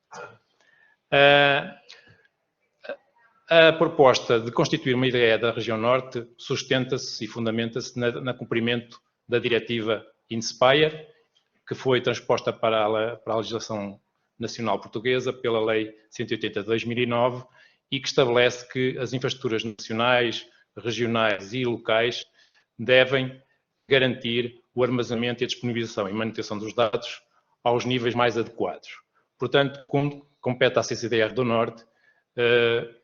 A proposta de constituir uma IDE da região Norte sustenta-se e fundamenta-se no cumprimento da diretiva INSPIRE, que foi transposta para a legislação nacional portuguesa pela Lei 180 de 2009 e que estabelece que as infraestruturas nacionais, regionais e locais devem garantir o armazenamento e a disponibilização e manutenção dos dados aos níveis mais adequados. Portanto, compete à CCDR do Norte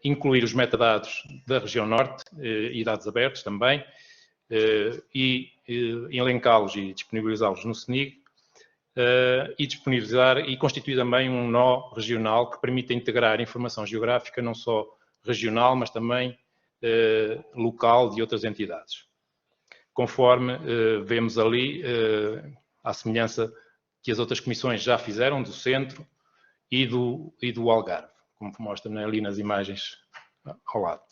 incluir os metadados da região Norte e dados abertos também e elencá-los e disponibilizá-los no SNIG e disponibilizar e constituir também um nó regional que permita integrar informação geográfica não só regional, mas também local de outras entidades. Conforme vemos ali, à semelhança que as outras comissões já fizeram, do Centro e do Algarve, como mostra ali nas imagens ao lado.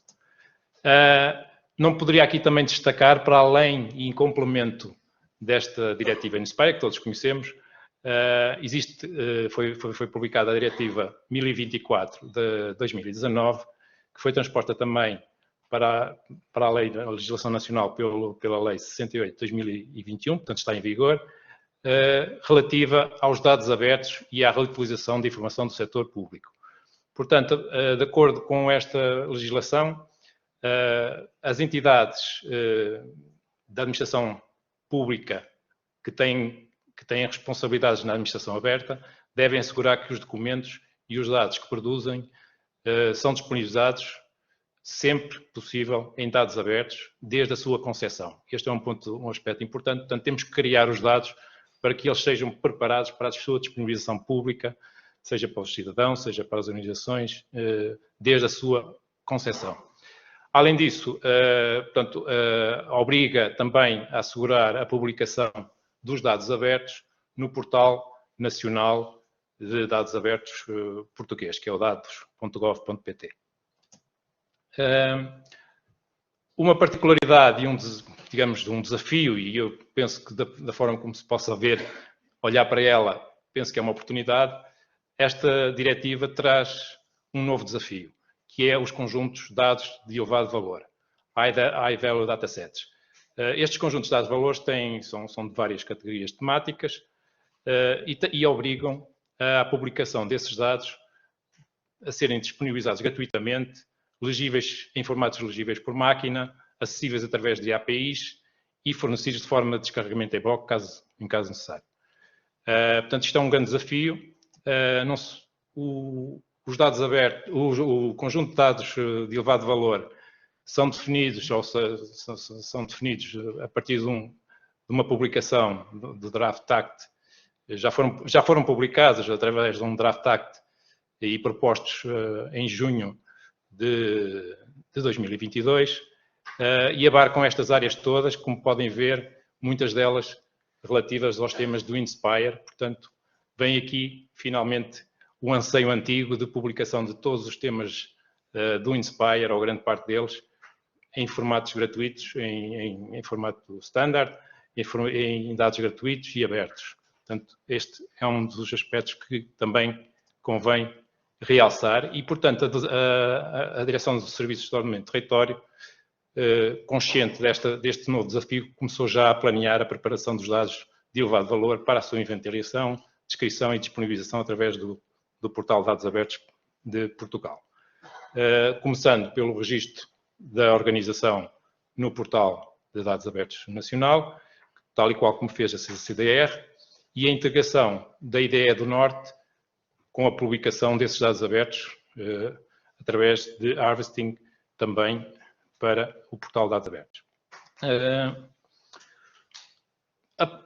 Não poderia aqui também destacar, para além e em complemento desta diretiva INSPIRE, que todos conhecemos, foi publicada a diretiva 1024 de 2019, que foi transposta também para a legislação nacional pela Lei 68 de 2021, portanto está em vigor, relativa aos dados abertos e à reutilização de informação do setor público. Portanto, de acordo com esta legislação, as entidades da administração pública que têm que têm responsabilidades na administração aberta devem assegurar que os documentos e os dados que produzem são disponibilizados sempre possível em dados abertos, desde a sua concepção. Este é um aspecto importante. Portanto, temos que criar os dados para que eles sejam preparados para a sua disponibilização pública, seja para os cidadãos, seja para as organizações, desde a sua concepção. Além disso, portanto, obriga também a assegurar a publicação dos dados abertos no Portal Nacional de Dados Abertos português, que é o dados.gov.pt. Uma particularidade e digamos, um desafio, e eu penso que da forma como se possa ver, olhar para ela, penso que é uma oportunidade, esta diretiva traz um novo desafio, que é os conjuntos de dados de elevado valor, High Value Datasets. Estes conjuntos de dados de valores são de várias categorias temáticas e obrigam a publicação desses dados a serem disponibilizados gratuitamente, legíveis em formatos legíveis por máquina, acessíveis através de APIs e fornecidos de forma de descarregamento em bloco, em caso necessário. Portanto, isto é um grande desafio. Os dados abertos, o conjunto de dados de elevado valor são definidos, são definidos a partir de uma publicação do Draft Act. Já foram publicados através de um Draft Act e propostos em junho de 2022 e abarcam estas áreas todas, como podem ver, muitas delas relativas aos temas do Inspire. Portanto, vem aqui, finalmente, o anseio antigo de publicação de todos os temas do Inspire, ou grande parte deles, em formatos gratuitos, em formato standard, em dados gratuitos e abertos. Portanto, este é um dos aspectos que também convém realçar e, portanto, a Direção dos Serviços de Ordenamento do Território, consciente deste novo desafio, começou já a planear a preparação dos dados de elevado valor para a sua inventariação, descrição e disponibilização através do Portal de Dados Abertos de Portugal. Começando pelo registro da organização no Portal de Dados Abertos Nacional, tal e qual como fez a CCDR, e a integração da IDE do Norte com a publicação desses dados abertos através de harvesting também para o Portal de Dados Abertos.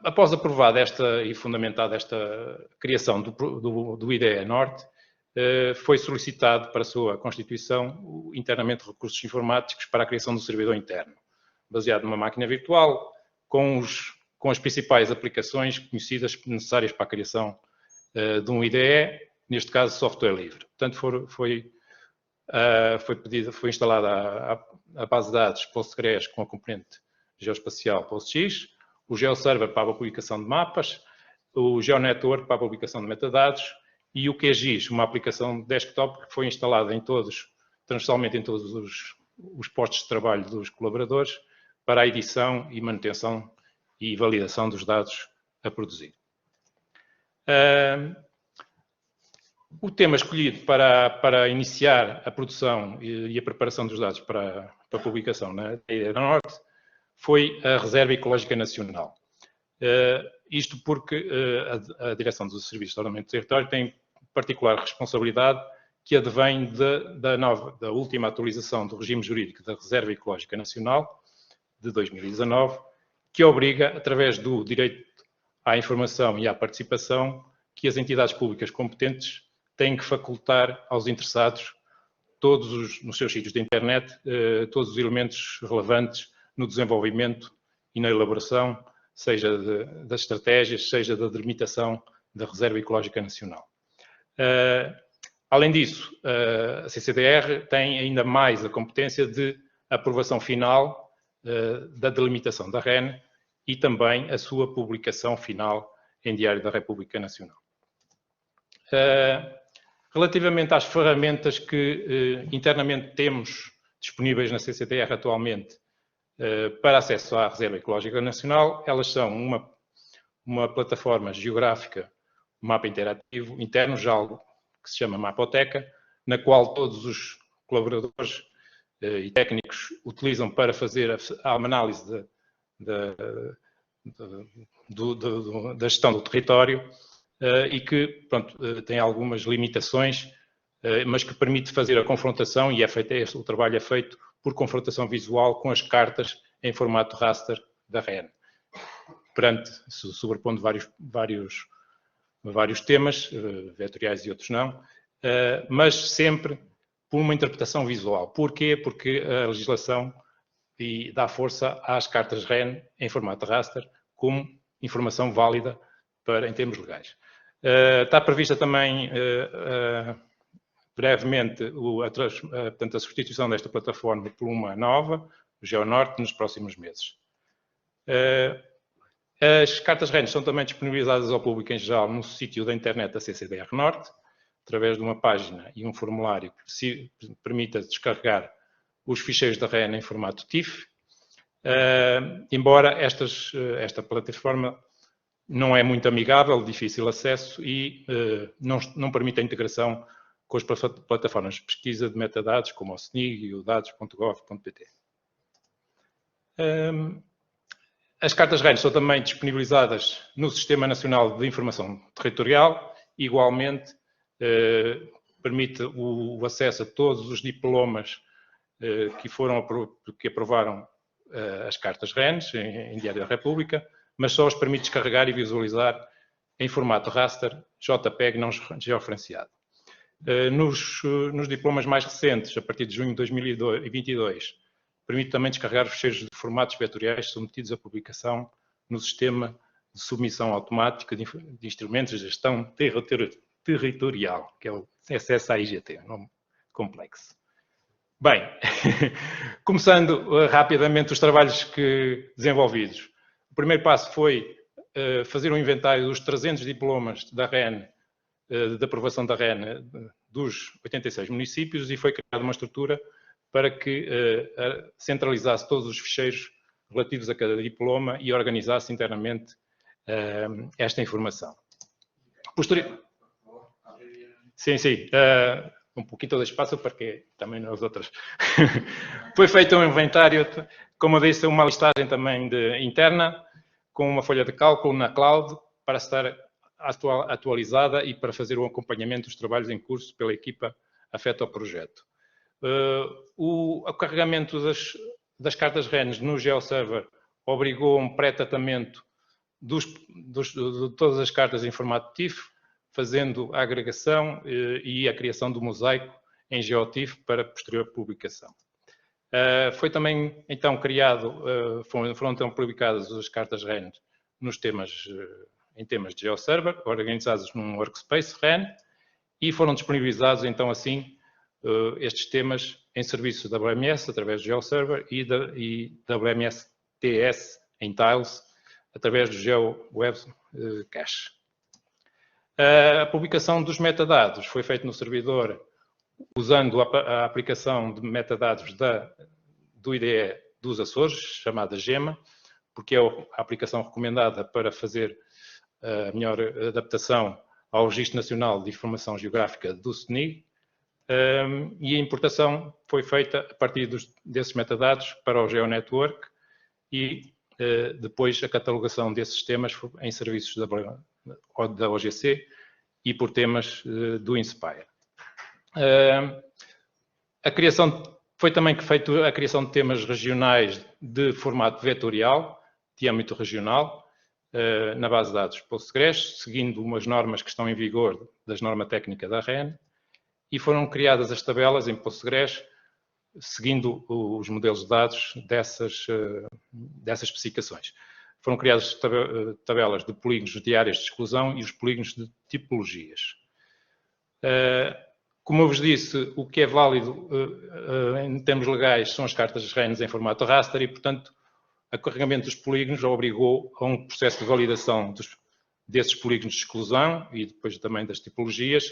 Após aprovada e fundamentada esta criação do IDE Norte, foi solicitado para a sua constituição internamente recursos informáticos para a criação do servidor interno, baseado numa máquina virtual, com as principais aplicações conhecidas necessárias para a criação de um IDE, neste caso software livre. Portanto, foi instalada a base de dados Postgres com a componente geoespacial PostGIS, o GeoServer para a publicação de mapas, o GeoNetwork para a publicação de metadados e o QGIS, uma aplicação desktop que foi instalada transversalmente em todos os postos de trabalho dos colaboradores para a edição e manutenção e validação dos dados a produzir. O tema escolhido para iniciar a produção e a preparação dos dados para a publicação na IDE Norte foi a Reserva Ecológica Nacional. Isto porque a Direção dos Serviços de Ordenamento do Território tem particular responsabilidade que advém da última atualização do regime jurídico da Reserva Ecológica Nacional de 2019, que obriga, através do direito à informação e à participação, que as entidades públicas competentes têm que facultar aos interessados, nos seus sítios de internet, todos os elementos relevantes no desenvolvimento e na elaboração, seja das estratégias, seja da delimitação da Reserva Ecológica Nacional. Além disso, a CCDR tem ainda mais a competência de aprovação final da delimitação da REN e também a sua publicação final em Diário da República Nacional. Relativamente às ferramentas que internamente temos disponíveis na CCDR atualmente para acesso à Reserva Ecológica Nacional, elas são uma plataforma geográfica, um mapa interativo interno, já algo que se chama Mapoteca, na qual todos os colaboradores e técnicos utilizam para fazer a análise da gestão do território e que, pronto, tem algumas limitações, mas que permite fazer a confrontação e o trabalho é feito por confrontação visual com as cartas em formato raster da REN. Sobrepondo vários temas, vetoriais e outros não, mas sempre por uma interpretação visual. Porquê? Porque a legislação dá força às cartas REN em formato raster como informação válida em termos legais. Está prevista também brevemente portanto, a substituição desta plataforma por uma nova, o GeoNorte, nos próximos meses. As cartas REN são também disponibilizadas ao público em geral no sítio da internet da CCDR Norte, através de uma página e um formulário que permita descarregar os ficheiros da REN em formato TIFF, embora esta plataforma não é muito amigável, de difícil acesso e não permite a integração com as plataformas de pesquisa de metadados, como o SNIG e o dados.gov.pt. As cartas REN são também disponibilizadas no Sistema Nacional de Informação Territorial, igualmente permite o acesso a todos os diplomas que aprovaram as cartas REN em Diário da República, mas só os permite descarregar e visualizar em formato raster JPEG não georreferenciado. Nos diplomas mais recentes, a partir de junho de 2022, permite também descarregar os ficheiros de formatos vetoriais submetidos à publicação no Sistema de Submissão Automática de Instrumentos de Gestão Territorial, que é o SSAIGT, um nome complexo. Bem, começando rapidamente os trabalhos desenvolvidos. O primeiro passo foi fazer um inventário dos 300 diplomas da REN, de aprovação da REN, dos 86 municípios, e foi criada uma estrutura para que centralizasse todos os ficheiros relativos a cada diploma e organizasse internamente esta informação. Sim. Um pouquinho de espaço porque também nós outros. Foi feito um inventário, como eu disse, uma listagem também interna, com uma folha de cálculo na cloud, para estar atualizada e para fazer o acompanhamento dos trabalhos em curso pela equipa afeta ao projeto. O carregamento das cartas REN no GeoServer obrigou a um pré-tratamento de todas as cartas em formato TIFF, fazendo a agregação e a criação do mosaico em GeoTIFF para posterior publicação. Foi também, então, foram então publicadas as cartas REN em temas de GeoServer, organizadas num workspace REN, e foram disponibilizados, então, assim, estes temas em serviços WMS, através do GeoServer, e WMS TS em Tiles, através do GeoWeb Cache. A publicação dos metadados foi feita no servidor usando a aplicação de metadados do IDE dos Açores, chamada GEMA, porque é a aplicação recomendada para fazer a melhor adaptação ao Registro Nacional de Informação Geográfica do SNIG, e a importação foi feita a partir desses metadados para o GeoNetwork e depois a catalogação desses sistemas em serviços da OGC e por temas do Inspire. Foi também feita a criação de temas regionais de formato vetorial, de âmbito regional, na base de dados Postgres, seguindo umas normas que estão em vigor das normas técnicas da REN, e foram criadas as tabelas em Postgres, seguindo os modelos de dados dessas especificações. Foram criadas tabelas de polígonos de áreas de exclusão e os polígonos de tipologias. Como eu vos disse, o que é válido em termos legais são as cartas REN em formato raster e, portanto, o carregamento dos polígonos obrigou a um processo de validação desses polígonos de exclusão e depois também das tipologias,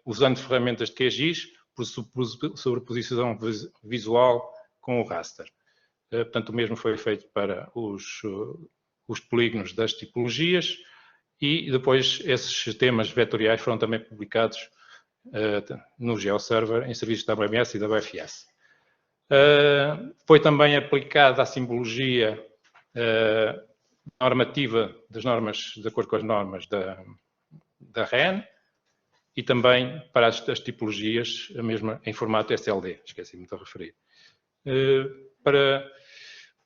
usando ferramentas de QGIS, por sobreposição visual com o raster. Portanto, o mesmo foi feito para os polígonos das tipologias e depois esses temas vetoriais foram também publicados no GeoServer em serviços da WMS e da UFS. Foi também aplicada a simbologia normativa das normas, de acordo com as normas da REN, e também para as tipologias, a mesma em formato SLD, esqueci-me de referir.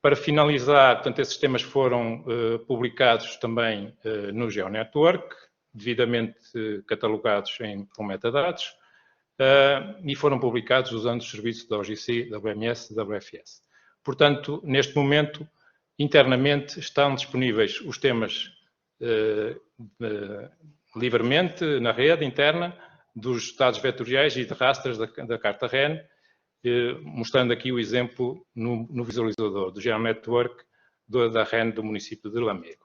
Para finalizar, portanto, esses temas foram publicados também no GeoNetwork, devidamente catalogados com metadados, e foram publicados usando os serviços da OGC, da WMS e da WFS. Portanto, neste momento, internamente estão disponíveis os temas livremente na rede interna dos dados vetoriais e de rastros da carta REN, mostrando aqui o exemplo no visualizador do GeoNetwork da REN do município de Lamego.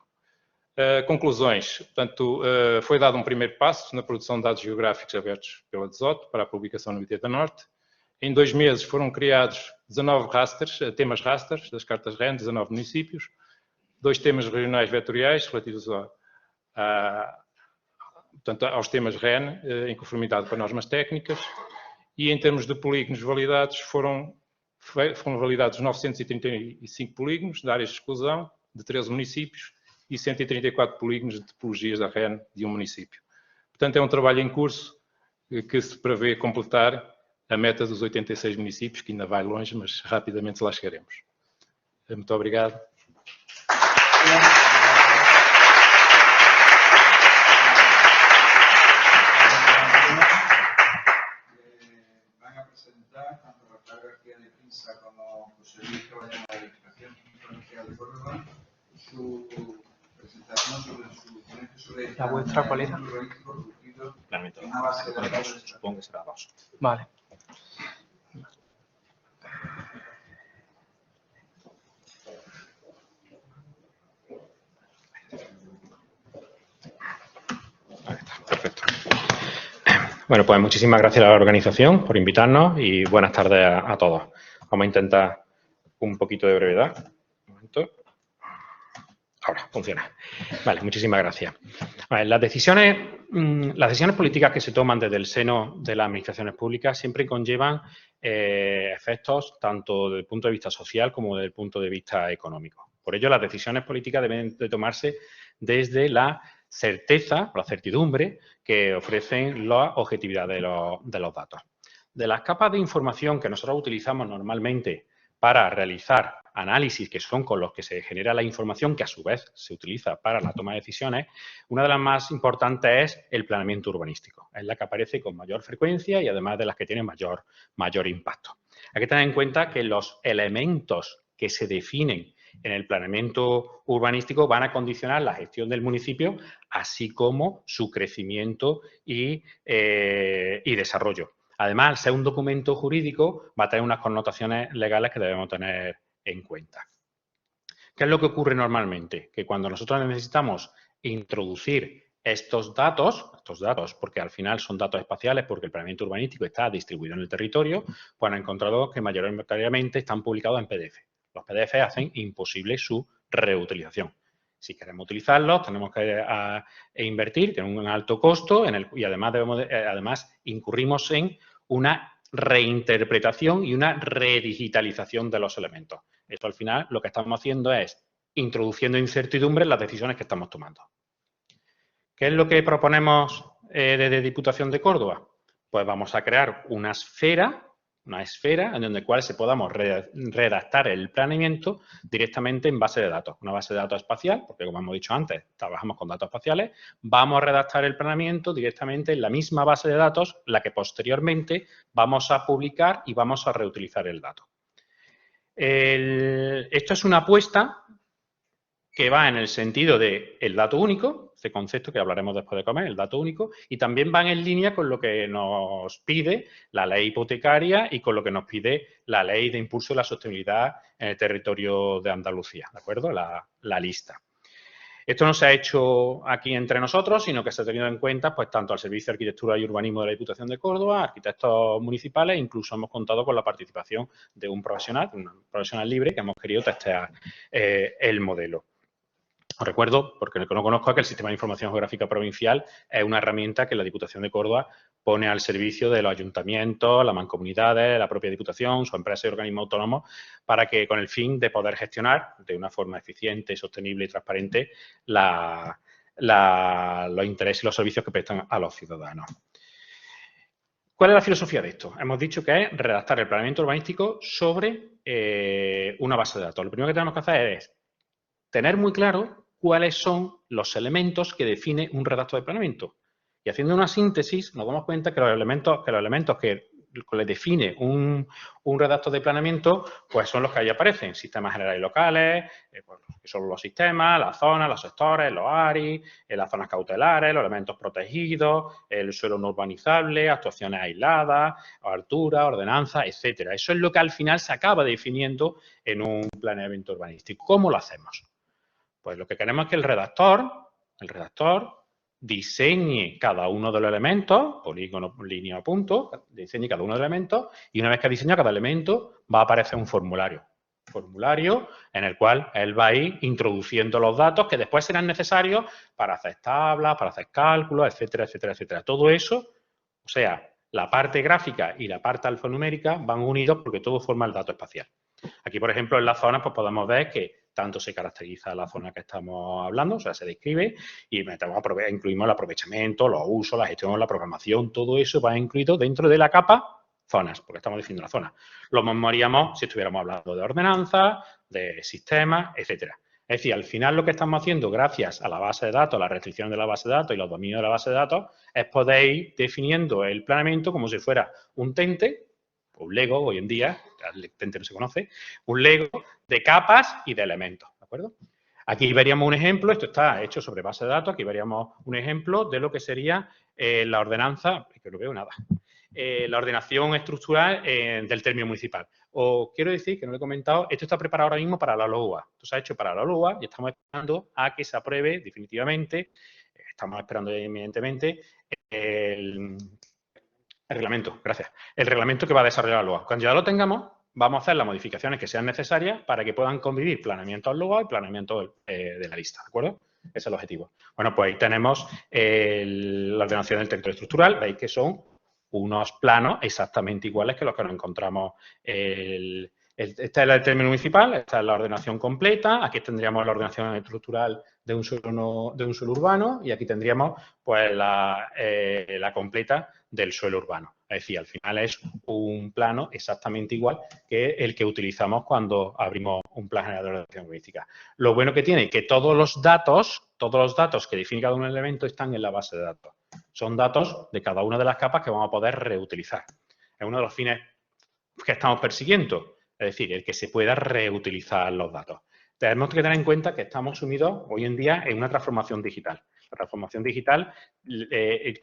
Conclusões. Portanto, foi dado um primeiro passo na produção de dados geográficos abertos pela DESOT para a publicação no IT da Norte. Em 2 meses foram criados 19 rasters, temas rasters das cartas REN, 19 municípios, 2 temas regionais vetoriais relativos portanto, aos temas REN, em conformidade com normas técnicas, e em termos de polígonos validados, foram validados 935 polígonos de áreas de exclusão de 13 municípios e 134 polígonos de tipologias da REN de um município. Portanto, é um trabalho em curso que se prevê completar a meta dos 86 municípios, que ainda vai longe, mas rapidamente lá chegaremos. Muito obrigado. Van a presentar tanto Rafael García de Pinza como José Luis Caballero de la Diputación Provincial de Córdoba su presentación sobre su ponencia sobre ¿La vuestra cuál era? Una base de datos. Supongo que será 2. Vale. Perfecto. Bueno, pues muchísimas gracias a la organización por invitarnos y buenas tardes a todos. Vamos a intentar un poquito de brevedad. Un momento. Ahora, funciona. Vale, muchísimas gracias. Vale, las decisiones políticas que se toman desde el seno de las administraciones públicas siempre conllevan efectos tanto desde el punto de vista social como desde el punto de vista económico. Por ello, las decisiones políticas deben de tomarse desde la certeza o la certidumbre que ofrecen la objetividad de los datos. De las capas de información que nosotros utilizamos normalmente para realizar análisis, que son con los que se genera la información que a su vez se utiliza para la toma de decisiones, una de las más importantes es el planeamiento urbanístico. Es la que aparece con mayor frecuencia y además de las que tiene mayor impacto. Hay que tener en cuenta que los elementos que se definen en el planeamiento urbanístico van a condicionar la gestión del municipio, así como su crecimiento y desarrollo. Además, al ser un documento jurídico, va a tener unas connotaciones legales que debemos tener en cuenta. ¿Qué es lo que ocurre normalmente? Que cuando nosotros necesitamos introducir estos datos, porque al final son datos espaciales, porque el planeamiento urbanístico está distribuido en el territorio, pues han encontrado que mayoritariamente están publicados en PDF. Los PDF hacen imposible su reutilización. Si queremos utilizarlos, tenemos que invertir, tienen un alto costo y además incurrimos en una reinterpretación y una redigitalización de los elementos. Esto al final lo que estamos haciendo es introduciendo incertidumbre en las decisiones que estamos tomando. ¿Qué es lo que proponemos desde Diputación de Córdoba? Pues vamos a crear una esfera en la cual podamos redactar el planeamiento directamente en base de datos. Una base de datos espacial, porque como hemos dicho antes, trabajamos con datos espaciales. Vamos a redactar el planeamiento directamente en la misma base de datos, la que posteriormente vamos a publicar y vamos a reutilizar el dato. Esto es una apuesta que va en el sentido del dato único, ese concepto que hablaremos después de comer, el dato único, y también van en línea con lo que nos pide la ley hipotecaria y con lo que nos pide la ley de impulso de la sostenibilidad en el territorio de Andalucía, ¿de acuerdo? La lista. Esto no se ha hecho aquí entre nosotros, sino que se ha tenido en cuenta pues tanto al Servicio de Arquitectura y Urbanismo de la Diputación de Córdoba, arquitectos municipales, incluso hemos contado con la participación de un profesional libre que hemos querido testear el modelo. Os recuerdo, porque el que no conozco, que el Sistema de Información Geográfica Provincial es una herramienta que la Diputación de Córdoba pone al servicio de los ayuntamientos, las mancomunidades, la propia Diputación, su empresa y organismos autónomos, para que con el fin de poder gestionar de una forma eficiente, sostenible y transparente los intereses y los servicios que prestan a los ciudadanos. ¿Cuál es la filosofía de esto? Hemos dicho que es redactar el planeamiento urbanístico sobre una base de datos. Lo primero que tenemos que hacer es tener muy claro cuáles son los elementos que define un redacto de planeamiento. Y haciendo una síntesis, nos damos cuenta que los elementos que le define un redacto de planeamiento, pues son los que ahí aparecen: sistemas generales y locales, pues, que son los sistemas, las zonas, los sectores, los ARI, las zonas cautelares, los elementos protegidos, el suelo no urbanizable, actuaciones aisladas, altura, ordenanza, etcétera. Eso es lo que al final se acaba definiendo en un planeamiento urbanístico. ¿Cómo lo hacemos? Pues lo que queremos es que el redactor diseñe cada uno de los elementos, polígono, línea, punto, diseñe cada uno de los elementos, y una vez que ha diseñado cada elemento va a aparecer un formulario en el cual él va a ir introduciendo los datos que después serán necesarios para hacer tablas, para hacer cálculos, etcétera, etcétera, etcétera. Todo eso, o sea, la parte gráfica y la parte alfanumérica van unidos porque todo forma el dato espacial. Aquí, por ejemplo, en las zonas, pues podemos ver que tanto se caracteriza la zona que estamos hablando, o sea, se describe, y incluimos el aprovechamiento, los usos, la gestión, la programación, todo eso va incluido dentro de la capa zonas, porque estamos definiendo la zona. Lo mismo haríamos si estuviéramos hablando de ordenanza, de sistemas, etcétera. Es decir, al final lo que estamos haciendo, gracias a la base de datos, la restricción de la base de datos y los dominios de la base de datos, es poder ir definiendo el planeamiento como si fuera un tente, un Lego hoy en día, el tente no se conoce, un Lego de capas y de elementos, ¿de acuerdo? Aquí veríamos un ejemplo, esto está hecho sobre base de datos, aquí veríamos un ejemplo de lo que sería la ordenanza, que no veo nada, la ordenación estructural del término municipal. Os quiero decir, que no lo he comentado, esto está preparado ahora mismo para la LOUA. Esto se ha hecho para la LOUA y estamos esperando a que se apruebe definitivamente, estamos esperando evidentemente el reglamento, gracias. El reglamento que va a desarrollar la LOA. Cuando ya lo tengamos, vamos a hacer las modificaciones que sean necesarias para que puedan convivir planeamiento al LOA y planeamiento de la lista, ¿de acuerdo? Ese es el objetivo. Bueno, pues ahí tenemos la ordenación del territorio estructural. Veis que son unos planos exactamente iguales que los que nos encontramos. Este es el término municipal, esta es la ordenación completa. Aquí tendríamos la ordenación estructural de un suelo urbano y aquí tendríamos pues la completa del suelo urbano. Es decir, al final es un plano exactamente igual que el que utilizamos cuando abrimos un plan general de ordenación urbanística. Lo bueno que tiene es que todos los datos que define cada uno del elemento están en la base de datos. Son datos de cada una de las capas que vamos a poder reutilizar. Es uno de los fines que estamos persiguiendo, es decir, el que se pueda reutilizar los datos. Tenemos que tener en cuenta que estamos sumidos hoy en día en una transformación digital. La transformación digital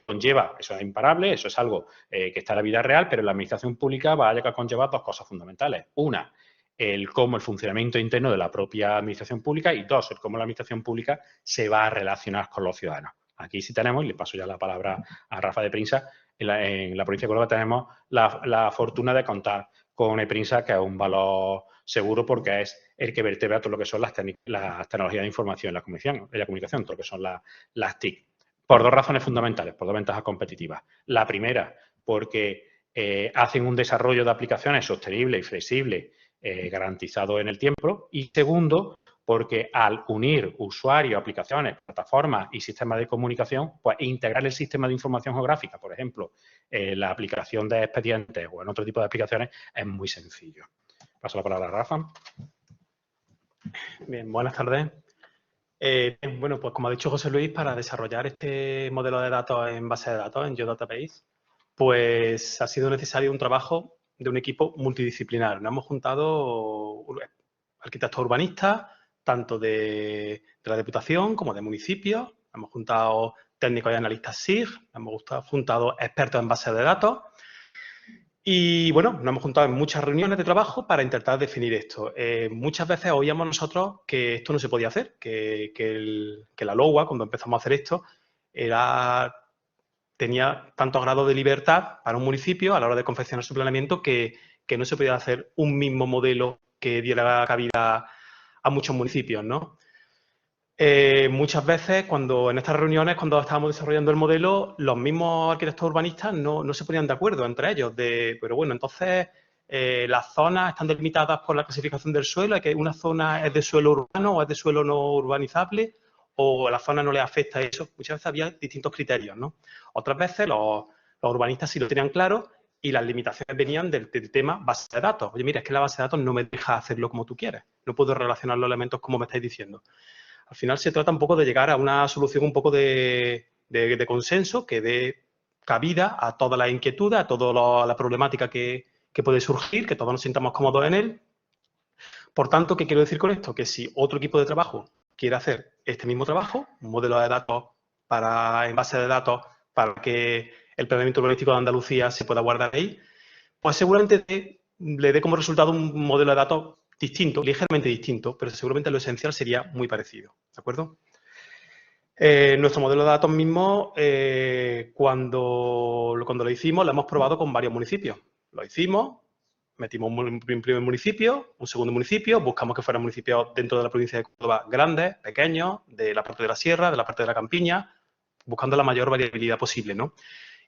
conlleva, eso es imparable, eso es algo que está en la vida real, pero en la administración pública va a conllevar dos cosas fundamentales. Una, el cómo el funcionamiento interno de la propia administración pública, y dos, el cómo la administración pública se va a relacionar con los ciudadanos. Aquí sí tenemos, y le paso ya la palabra a Rafa de Prinsa, en la provincia de Córdoba tenemos la fortuna de contar con ePrinsa, que es un valor seguro porque es el que vertebra todo lo que son las tecnologías de información en la comunicación, todo lo que son las TIC. Por dos razones fundamentales, por dos ventajas competitivas. La primera, porque hacen un desarrollo de aplicaciones sostenible y flexible, garantizado en el tiempo. Y segundo, porque al unir usuarios, aplicaciones, plataformas y sistemas de comunicación, pues integrar el sistema de información geográfica, por ejemplo, la aplicación de expedientes o en otro tipo de aplicaciones, es muy sencillo. Paso la palabra a Rafa. Bien, buenas tardes. Bueno, pues como ha dicho José Luis, para desarrollar este modelo de datos en base de datos, en GeoDatabase, pues ha sido necesario un trabajo de un equipo multidisciplinar. Nos hemos juntado arquitectos urbanistas, tanto de la Diputación como de municipios. Hemos juntado técnicos y analistas SIG, hemos juntado expertos en bases de datos. Y bueno, nos hemos juntado en muchas reuniones de trabajo para intentar definir esto. Muchas veces oíamos nosotros que esto no se podía hacer, que la LOUA, cuando empezamos a hacer esto, tenía tantos grados de libertad para un municipio a la hora de confeccionar su planeamiento que no se podía hacer un mismo modelo que diera cabida a muchos municipios, ¿no? Muchas veces, en estas reuniones, cuando estábamos desarrollando el modelo, los mismos arquitectos urbanistas no se ponían de acuerdo entre ellos. Pero bueno, entonces las zonas están delimitadas por la clasificación del suelo, que una zona es de suelo urbano o es de suelo no urbanizable, o a la zona no le afecta eso. Muchas veces había distintos criterios, ¿no? Otras veces los urbanistas sí lo tenían claro y las limitaciones venían del tema base de datos. Oye, mira, es que la base de datos no me deja hacerlo como tú quieres. No puedo relacionar los elementos como me estáis diciendo. Al final se trata un poco de llegar a una solución un poco de consenso que dé cabida a todas las inquietudes, a toda la problemática que puede surgir, que todos nos sintamos cómodos en él. Por tanto, ¿qué quiero decir con esto? Que si otro equipo de trabajo quiere hacer este mismo trabajo, un modelo de datos en base de datos para que el planeamiento urbanístico de Andalucía se pueda guardar ahí, pues seguramente le dé como resultado un modelo de datos distinto, ligeramente distinto, pero seguramente lo esencial sería muy parecido, ¿de acuerdo? Nuestro modelo de datos mismo, cuando lo hicimos, lo hemos probado con varios municipios. Lo hicimos, metimos un primer municipio, un segundo municipio, buscamos que fueran municipios dentro de la provincia de Córdoba grandes, pequeños, de la parte de la sierra, de la parte de la campiña, buscando la mayor variabilidad posible, ¿no?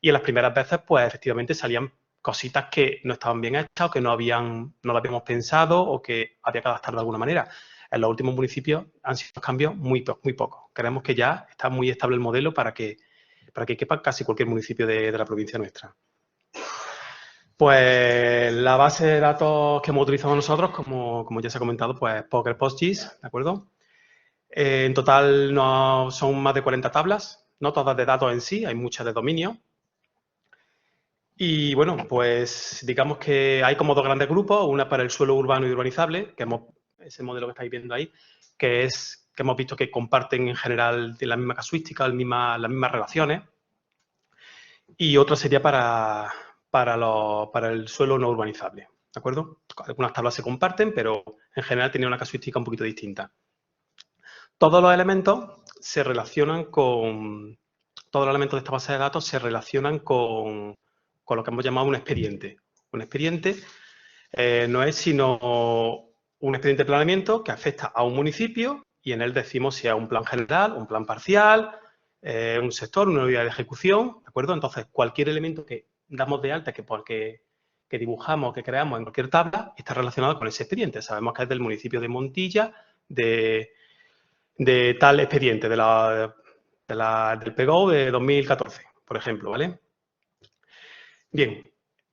Y en las primeras veces, pues efectivamente salían cositas que no estaban bien hechas o que no lo habíamos pensado o que había que adaptar de alguna manera. En los últimos municipios han sido cambios muy pocos. Creemos que ya está muy estable el modelo para que quepa casi cualquier municipio de la provincia nuestra. Pues la base de datos que hemos utilizado nosotros, como ya se ha comentado, pues Postgres PostGIS, ¿de acuerdo? En total son más de 40 tablas, no todas de datos en sí, hay muchas de dominio. Y bueno, pues digamos que hay como dos grandes grupos, una para el suelo urbano y urbanizable, que ese modelo que estáis viendo ahí, que hemos visto que comparten en general la misma casuística, las mismas relaciones. Y otra sería para el suelo no urbanizable, ¿de acuerdo? Algunas tablas se comparten, pero en general tienen una casuística un poquito distinta. Todos los elementos se relacionan con... Todos los elementos de esta base de datos se relacionan con lo que hemos llamado un expediente. Un expediente no es sino un expediente de planeamiento que afecta a un municipio y en él decimos si es un plan general, un plan parcial, un sector, una unidad de ejecución, ¿de acuerdo? Entonces, cualquier elemento que damos de alta, que dibujamos, que creamos en cualquier tabla, está relacionado con ese expediente. Sabemos que es del municipio de Montilla, de tal expediente, del PGO de 2014, por ejemplo, ¿vale? Bien,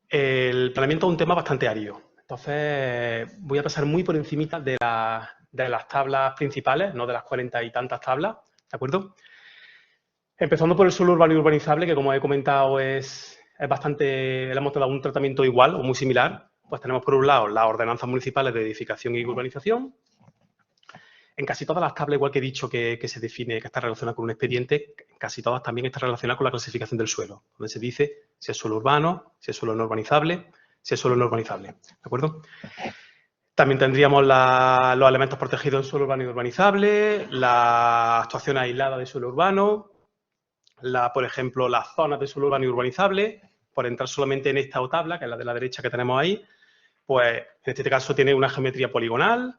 el planeamiento es un tema bastante árido. Entonces, voy a pasar muy por encimita de las tablas principales, no de las 40 y tantas tablas, ¿de acuerdo? Empezando por el suelo urbano y urbanizable, que como he comentado es bastante, le hemos dado un tratamiento igual o muy similar. Pues tenemos por un lado las ordenanzas municipales de edificación y urbanización. En casi todas las tablas, igual que he dicho que se define que está relacionada con un expediente, en casi todas también está relacionada con la clasificación del suelo, donde se dice si es suelo urbano, si es suelo no urbanizable, si es suelo no urbanizable, ¿de acuerdo? También tendríamos los elementos protegidos en suelo urbano y urbanizable, la actuación aislada de suelo urbano, por ejemplo, las zonas de suelo urbano y urbanizable, por entrar solamente en esta tabla, que es la de la derecha que tenemos ahí, pues en este caso tiene una geometría poligonal,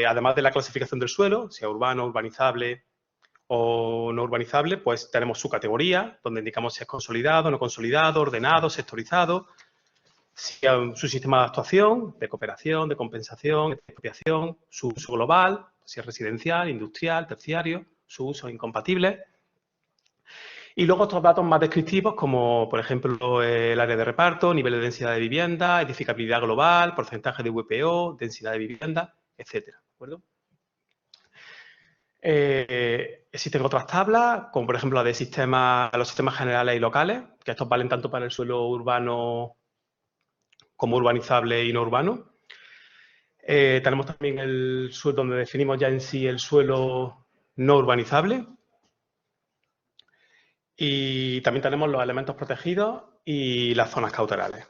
además de la clasificación del suelo, sea urbano, urbanizable o no urbanizable, pues tenemos su categoría, donde indicamos si es consolidado, no consolidado, ordenado, sectorizado, su sistema de actuación, de cooperación, de compensación, de expropiación, su uso global, si es residencial, industrial, terciario, su uso incompatible. Y luego otros datos más descriptivos, como por ejemplo el área de reparto, nivel de densidad de vivienda, edificabilidad global, porcentaje de VPO, densidad de vivienda, etcétera, ¿de acuerdo? Existen otras tablas, como por ejemplo la de los sistemas generales y locales, que estos valen tanto para el suelo urbano como urbanizable y no urbano. Tenemos también el suelo donde definimos ya en sí el suelo no urbanizable. Y también tenemos los elementos protegidos y las zonas cautelares.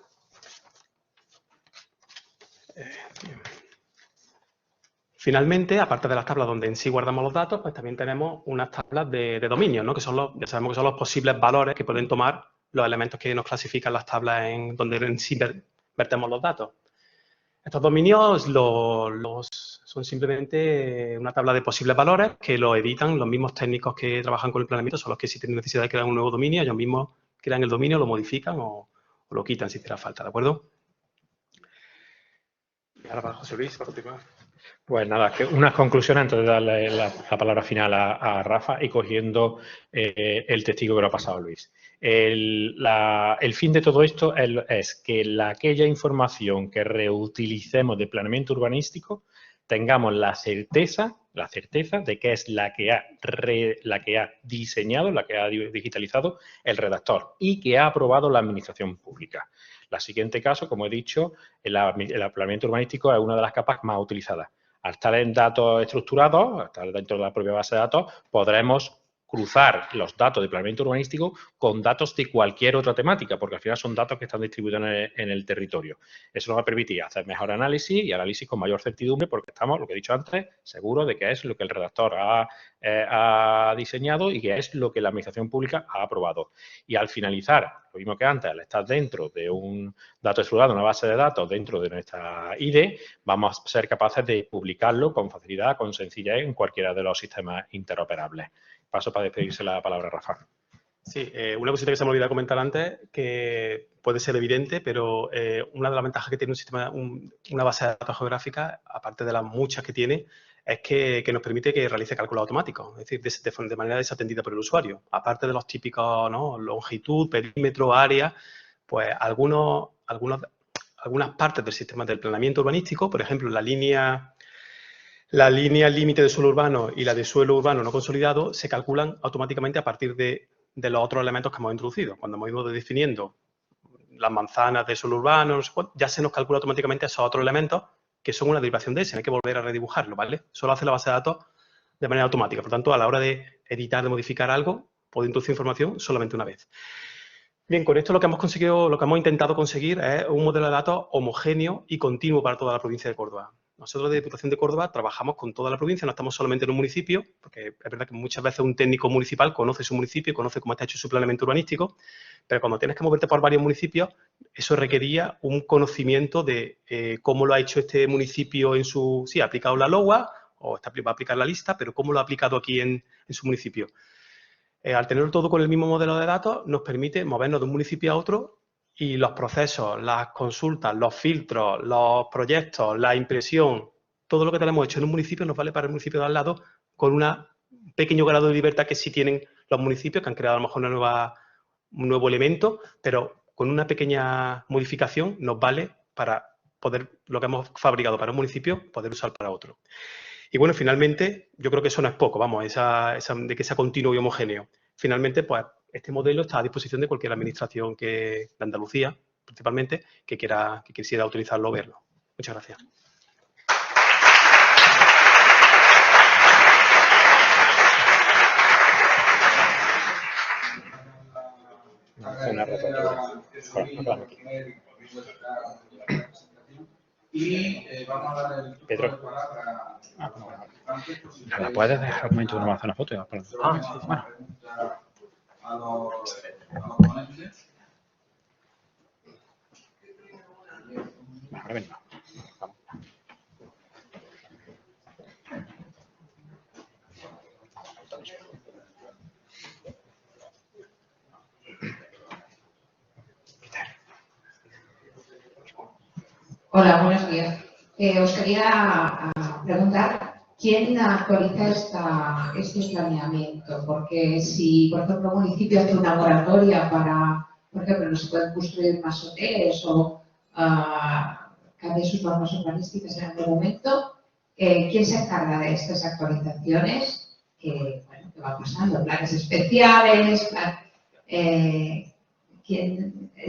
Finalmente, aparte de las tablas donde en sí guardamos los datos, pues también tenemos unas tablas de dominio, ¿no? Que son ya sabemos que son los posibles valores que pueden tomar los elementos que nos clasifican las tablas donde en sí vertemos los datos. Estos dominios son simplemente una tabla de posibles valores que lo editan los mismos técnicos que trabajan con el planeamiento, son los que si tienen necesidad de crear un nuevo dominio, ellos mismos crean el dominio, lo modifican o lo quitan si hiciera falta, ¿de acuerdo? Y ahora para José Luis, para continuar. Pues nada, que unas conclusiones antes de darle la palabra final a Rafa y cogiendo el testigo que lo ha pasado Luis. El fin de todo esto es que aquella información que reutilicemos de planeamiento urbanístico tengamos la certeza de que es la que ha diseñado, la que ha digitalizado el redactor y que ha aprobado la administración pública. El siguiente caso, como he dicho, el planeamiento urbanístico es una de las capas más utilizadas. Al estar en datos estructurados, al estar dentro de la propia base de datos, podremos cruzar los datos de planeamiento urbanístico con datos de cualquier otra temática, porque al final son datos que están distribuidos en el territorio. Eso nos va a permitir hacer mejor análisis y análisis con mayor certidumbre, porque estamos, lo que he dicho antes, seguros de que es lo que el redactor ha diseñado y que es lo que la administración pública ha aprobado. Y al finalizar, lo mismo que antes, al estar dentro de un dato estructurado, una base de datos dentro de nuestra IDE, vamos a ser capaces de publicarlo con facilidad, con sencillez en cualquiera de los sistemas interoperables. Paso para despedirse la palabra, Rafa. Sí, una cosita que se me olvidó comentar antes, que puede ser evidente, pero una de las ventajas que tiene un sistema, una base de datos geográfica, aparte de las muchas que tiene, es que nos permite que realice cálculos automáticos, es decir, de manera desatendida por el usuario. Aparte de los típicos, ¿no?, longitud, perímetro, área, pues algunas partes del sistema del planeamiento urbanístico, por ejemplo, la línea límite de suelo urbano y la de suelo urbano no consolidado se calculan automáticamente a partir de los otros elementos que hemos introducido. Cuando hemos ido definiendo las manzanas de suelo urbano, no sé cuánto, ya se nos calcula automáticamente esos otros elementos que son una derivación de ese, no hay que volver a redibujarlo, ¿vale? Solo hace la base de datos de manera automática. Por tanto, a la hora de editar, de modificar algo, puedo introducir información solamente una vez. Bien, con esto lo que hemos intentado conseguir es un modelo de datos homogéneo y continuo para toda la provincia de Córdoba. Nosotros de Diputación de Córdoba trabajamos con toda la provincia, no estamos solamente en un municipio, porque es verdad que muchas veces un técnico municipal conoce su municipio, conoce cómo está hecho su planeamiento urbanístico, pero cuando tienes que moverte por varios municipios, eso requería un conocimiento de cómo lo ha hecho este municipio en su... Sí, ha aplicado la LOA o va a aplicar la lista, pero cómo lo ha aplicado aquí en su municipio. Al tenerlo todo con el mismo modelo de datos, nos permite movernos de un municipio a otro y los procesos, las consultas, los filtros, los proyectos, la impresión, todo lo que tenemos hecho en un municipio nos vale para el municipio de al lado con un pequeño grado de libertad que sí tienen los municipios que han creado a lo mejor un nuevo elemento, pero con una pequeña modificación nos vale para poder, lo que hemos fabricado para un municipio, poder usar para otro. Y bueno, finalmente, yo creo que eso no es poco, vamos, de que sea continuo y homogéneo. Finalmente, pues, este modelo está a disposición de cualquier administración de Andalucía, principalmente, que quisiera utilizarlo o verlo. Muchas gracias. Una rotativa. Y vamos a dar el Pedro. de palabra a ¿La puedes dejar un momento? No me hace una foto. sí, bueno. A los ponentes. Ahora venimos. Hola, buenos días. Os quería preguntar quién actualiza este planeamiento, porque si, por ejemplo, un municipio hace una moratoria para, por ejemplo, no se pueden construir más hoteles o cambia sus normas urbanísticas en algún momento, ¿quién se encarga de estas actualizaciones que van pasando? Planes especiales, ¿el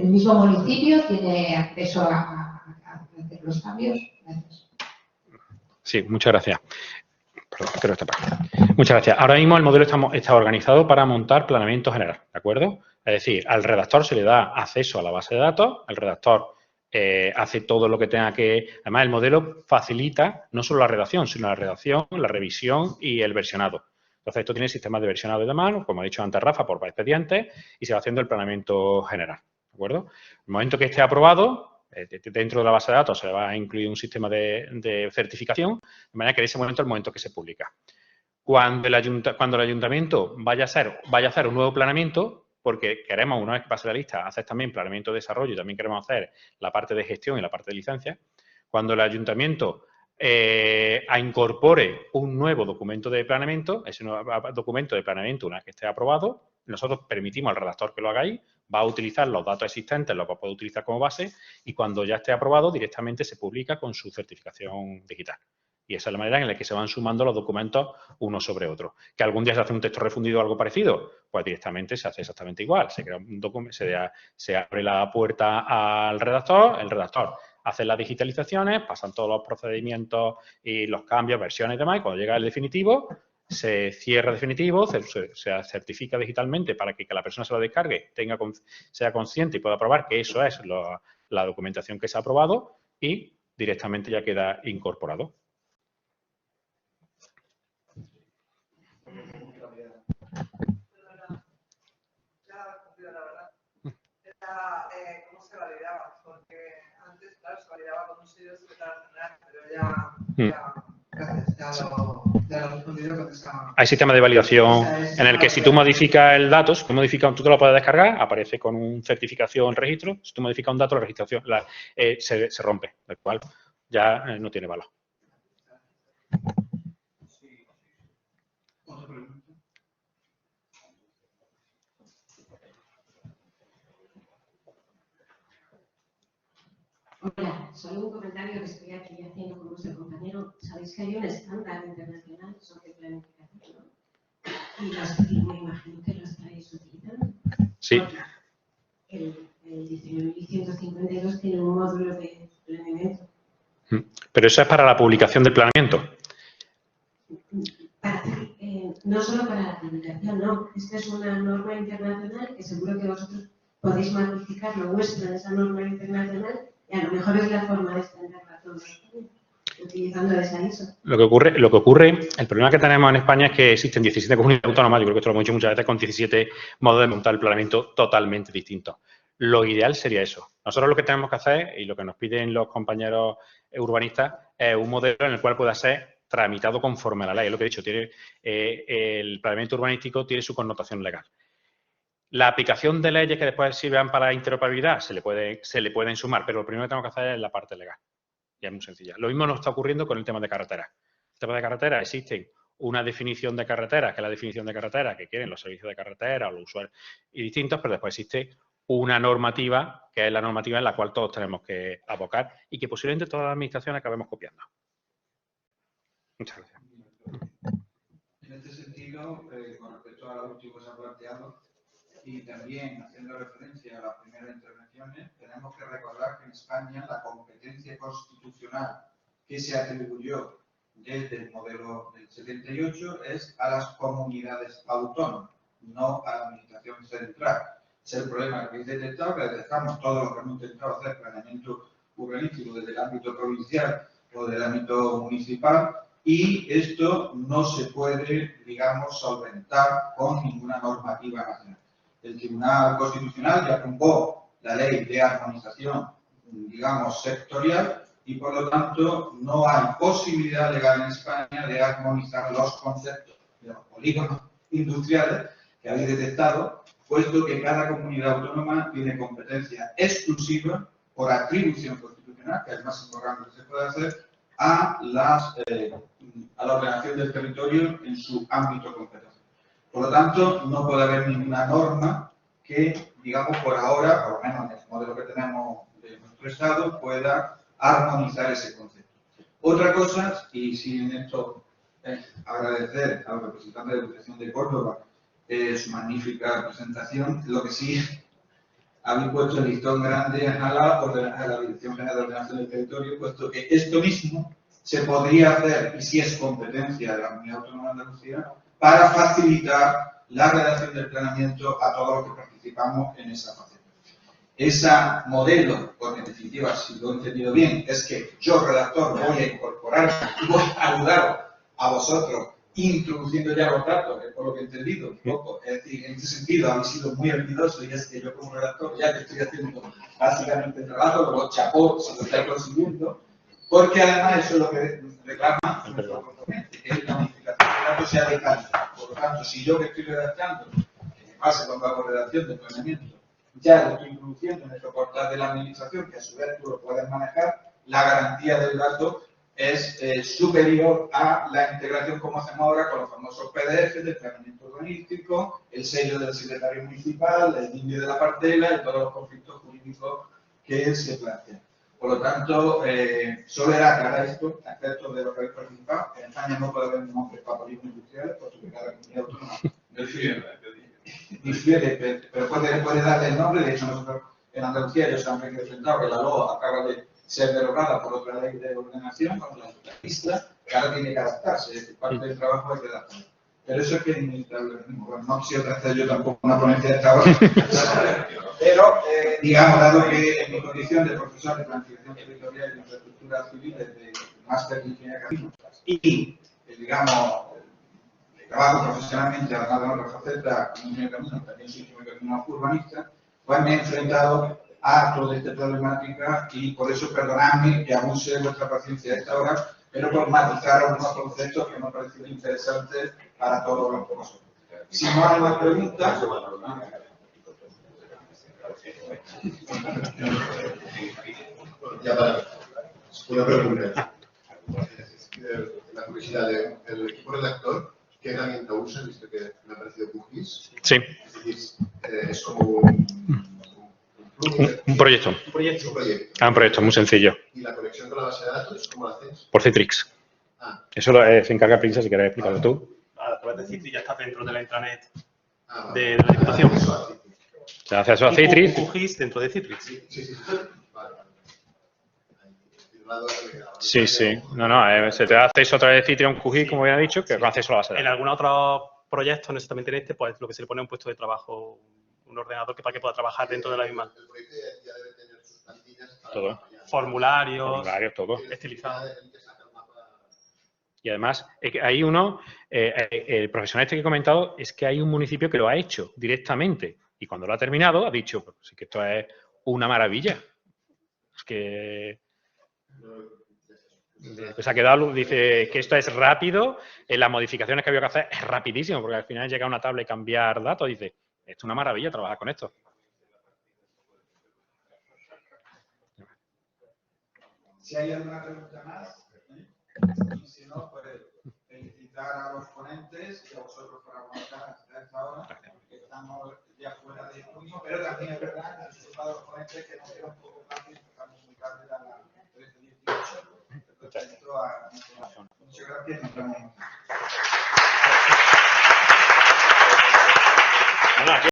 mismo municipio tiene acceso a hacer los cambios? Gracias. Sí, muchas gracias. Perdón, quiero esta parte. Muchas gracias. Ahora mismo el modelo está organizado para montar planeamiento general, ¿de acuerdo? Es decir, al redactor se le da acceso a la base de datos, el redactor hace todo lo que tenga que... Además, el modelo facilita no solo la redacción, sino la redacción, la revisión y el versionado. Entonces, esto tiene sistemas de versionado de mano, como ha dicho antes Rafa, por expedientes, y se va haciendo el planeamiento general, ¿de acuerdo? En el momento que esté aprobado, Dentro de la base de datos se va a incluir un sistema de certificación, de manera que en ese momento es el momento que se publica. Cuando el ayuntamiento vaya a hacer un nuevo planeamiento, porque queremos, una vez que pase la lista, hacer también planeamiento de desarrollo y también queremos hacer la parte de gestión y la parte de licencia, cuando el ayuntamiento incorpore un nuevo documento de planeamiento, ese nuevo documento de planeamiento, una vez que esté aprobado, nosotros permitimos al redactor que lo haga ahí, va a utilizar los datos existentes, los va a poder utilizar como base y cuando ya esté aprobado directamente se publica con su certificación digital. Y esa es la manera en la que se van sumando los documentos uno sobre otro. ¿Que algún día se hace un texto refundido o algo parecido? Pues directamente se hace exactamente igual. Se crea un documento, se abre la puerta al redactor, el redactor hace las digitalizaciones, pasan todos los procedimientos y los cambios, versiones y demás, y cuando llega el definitivo, se cierra el definitivo, se certifica digitalmente para que la persona se lo descargue, sea consciente y pueda probar que eso es la documentación que se ha aprobado y directamente ya queda incorporado. ¿Cómo se validaba? Porque antes, claro, se validaba con un sello de secretario general, pero ya lo he respondido con esa... Hay sistema de validación en el que si tú modificas el dato, si tú modificas, tú te lo puedes descargar, aparece con un certificación en registro. Si tú modificas un dato, la registración se rompe, del cual ya no tiene valor. Hola, solo un comentario que estoy aquí haciendo con nuestro compañero. Sabéis que hay un estándar internacional sobre planificación, ¿no? Y me imagino que lo estáis utilizando. Sí. El 19.152 tiene un módulo de planeamiento. Pero eso es para la publicación del planeamiento. No solo para la publicación, no. Esta es una norma internacional que seguro que vosotros podéis modificar lo vuestro en esa norma internacional. Y a lo mejor es la forma de extenderla a todos, utilizando esa ISO. Lo que ocurre, el problema que tenemos en España es que existen 17 comunidades autónomas, yo creo que esto lo hemos dicho muchas veces, con 17 modos de montar el planeamiento totalmente distintos. Lo ideal sería eso. Nosotros lo que tenemos que hacer, y lo que nos piden los compañeros urbanistas, es un modelo en el cual pueda ser tramitado conforme a la ley. Es lo que he dicho, el planeamiento urbanístico tiene su connotación legal. La aplicación de leyes que después sirvan para la interoperabilidad se le pueden sumar, pero lo primero que tenemos que hacer es la parte legal. Ya es muy sencilla. Lo mismo nos está ocurriendo con el tema de carreteras. El tema de carreteras existe una definición de carretera, que es la definición de carretera que quieren los servicios de carretera o los usuarios y distintos, pero después existe una normativa, que es la normativa en la cual todos tenemos que abocar y que posiblemente todas las administraciones acabemos copiando. Muchas gracias. En este sentido, con respecto a lo último que se ha planteado, y también haciendo referencia a las primeras intervenciones, tenemos que recordar que en España la competencia constitucional que se atribuyó desde el modelo del 78 es a las comunidades autónomas, no a la administración central. Es el problema que habéis detectado, que detectamos todos los que hemos intentado hacer planeamiento urbanístico desde el ámbito provincial o del ámbito municipal, y esto no se puede, digamos, solventar con ninguna normativa nacional. El Tribunal Constitucional ya aprobó la ley de armonización, digamos, sectorial y, por lo tanto, no hay posibilidad legal en España de armonizar los conceptos de los polígonos industriales que habéis detectado, puesto que cada comunidad autónoma tiene competencia exclusiva por atribución constitucional, que es el máximo rango que se puede hacer, a la ordenación del territorio en su ámbito competencial. Por lo tanto, no puede haber ninguna norma que, digamos, por ahora, por lo menos en el modelo que tenemos de nuestro Estado, pueda armonizar ese concepto. Otra cosa, y si en esto agradecer al representante de la Diputación de Córdoba su magnífica presentación, lo que sí habéis puesto el listón grande a la Dirección General de Ordenación del Territorio, puesto que esto mismo se podría hacer, y si es competencia de la Comunidad Autónoma de Andalucía, para facilitar la redacción del planeamiento a todos los que participamos en esa faceta. Ese modelo, porque en definitiva, si lo he entendido bien, es que yo, redactor, voy a incorporar, voy a ayudar a vosotros introduciendo ya los datos, por lo que he entendido un poco. Es decir, en este sentido habéis sido muy habilidosos y es que yo como redactor ya que estoy haciendo básicamente el trabajo, luego chapó si lo estáis consiguiendo, porque además eso es lo que reclama nuestro componente, que es la modificación de datos sea de calidad. Por lo tanto, si yo que estoy redactando, en base cuando hago redacción de planeamiento, ya lo estoy introduciendo en el portal de la administración, que a su vez tú lo puedes manejar, la garantía del dato es superior a la integración como hacemos ahora con los famosos PDF del planeamiento urbanístico, el sello del secretario municipal, el INDI de la parcela y todos los conflictos jurídicos que se plantean. Por lo tanto, solo era aclarar esto, a efectos de lo que habéis participado. En España no puede haber nombres para polígonos industriales, puesto que cada comunidad autónoma difiere, pero puede darle el nombre. De hecho, nosotros en Andalucía ya se han presentado que la LOA acaba de ser derogada por otra ley de ordenación, con la isla, que ahora tiene que adaptarse, es parte del trabajo hay que adaptar. Pero eso es que es inevitable. Bueno, no quisiera hacer yo tampoco una ponencia de esta hora, pero, digamos, dado que en mi condición de profesor de planificación territorial y infraestructuras civiles de máster de ingeniería y, digamos, trabajo profesionalmente, además de otras facetas, como ingeniero de caminos, también soy ingeniero de caminos urbanista, pues me he enfrentado a toda esta problemática y por eso perdonadme que abuse de vuestra paciencia a esta hora, pero por matizar algunos conceptos que me han parecido interesantes para todos los nosotros. Si no hay más preguntas... Ya para una pregunta. La curiosidad del equipo redactor, ¿qué herramienta usa? Visto que me ha parecido QGIS. Sí. Es decir, es como un proyecto. Un proyecto. Un proyecto muy sencillo. ¿Y la conexión con la base de datos, cómo lo hacéis? Por Citrix. Eso se encarga Prinsa, si quieres explicarlo tú. A través de Citrix ya está dentro de la intranet Vale. de la Diputación. Se hace acceso a Citrix. Un QGIS dentro de Citrix. Sí. Vale. Sí. No, se te da acceso a través de Citrix a un QGIS, como ya he dicho, que con acceso a la base de En datos. algún otro proyecto, no exactamente en este, pues lo que se le pone es un puesto de trabajo, un ordenador para que pueda trabajar dentro de la misma. El proyecto ya debe tener sus plantillas. Todo. Formularios, Todo. estilizados. Y además, hay el profesional este que he comentado, es que hay un municipio que lo ha hecho directamente. Y cuando lo ha terminado, ha dicho, pues sí que esto es una maravilla. Es que... Pues ha quedado, dice que esto es rápido, las modificaciones que había que hacer es rapidísimo, porque al final llega a una tabla y cambiar datos, dice, esto es una maravilla trabajar con esto. Si hay alguna pregunta más, y si no, pues felicitar a los ponentes y a vosotros por aguantar hasta esta hora, que estamos ya fuera de junio, pero también es verdad que a los ponentes que nos queda un poco fácil, estamos muy tarde a las 13:18. Muchas gracias. Nos vemos.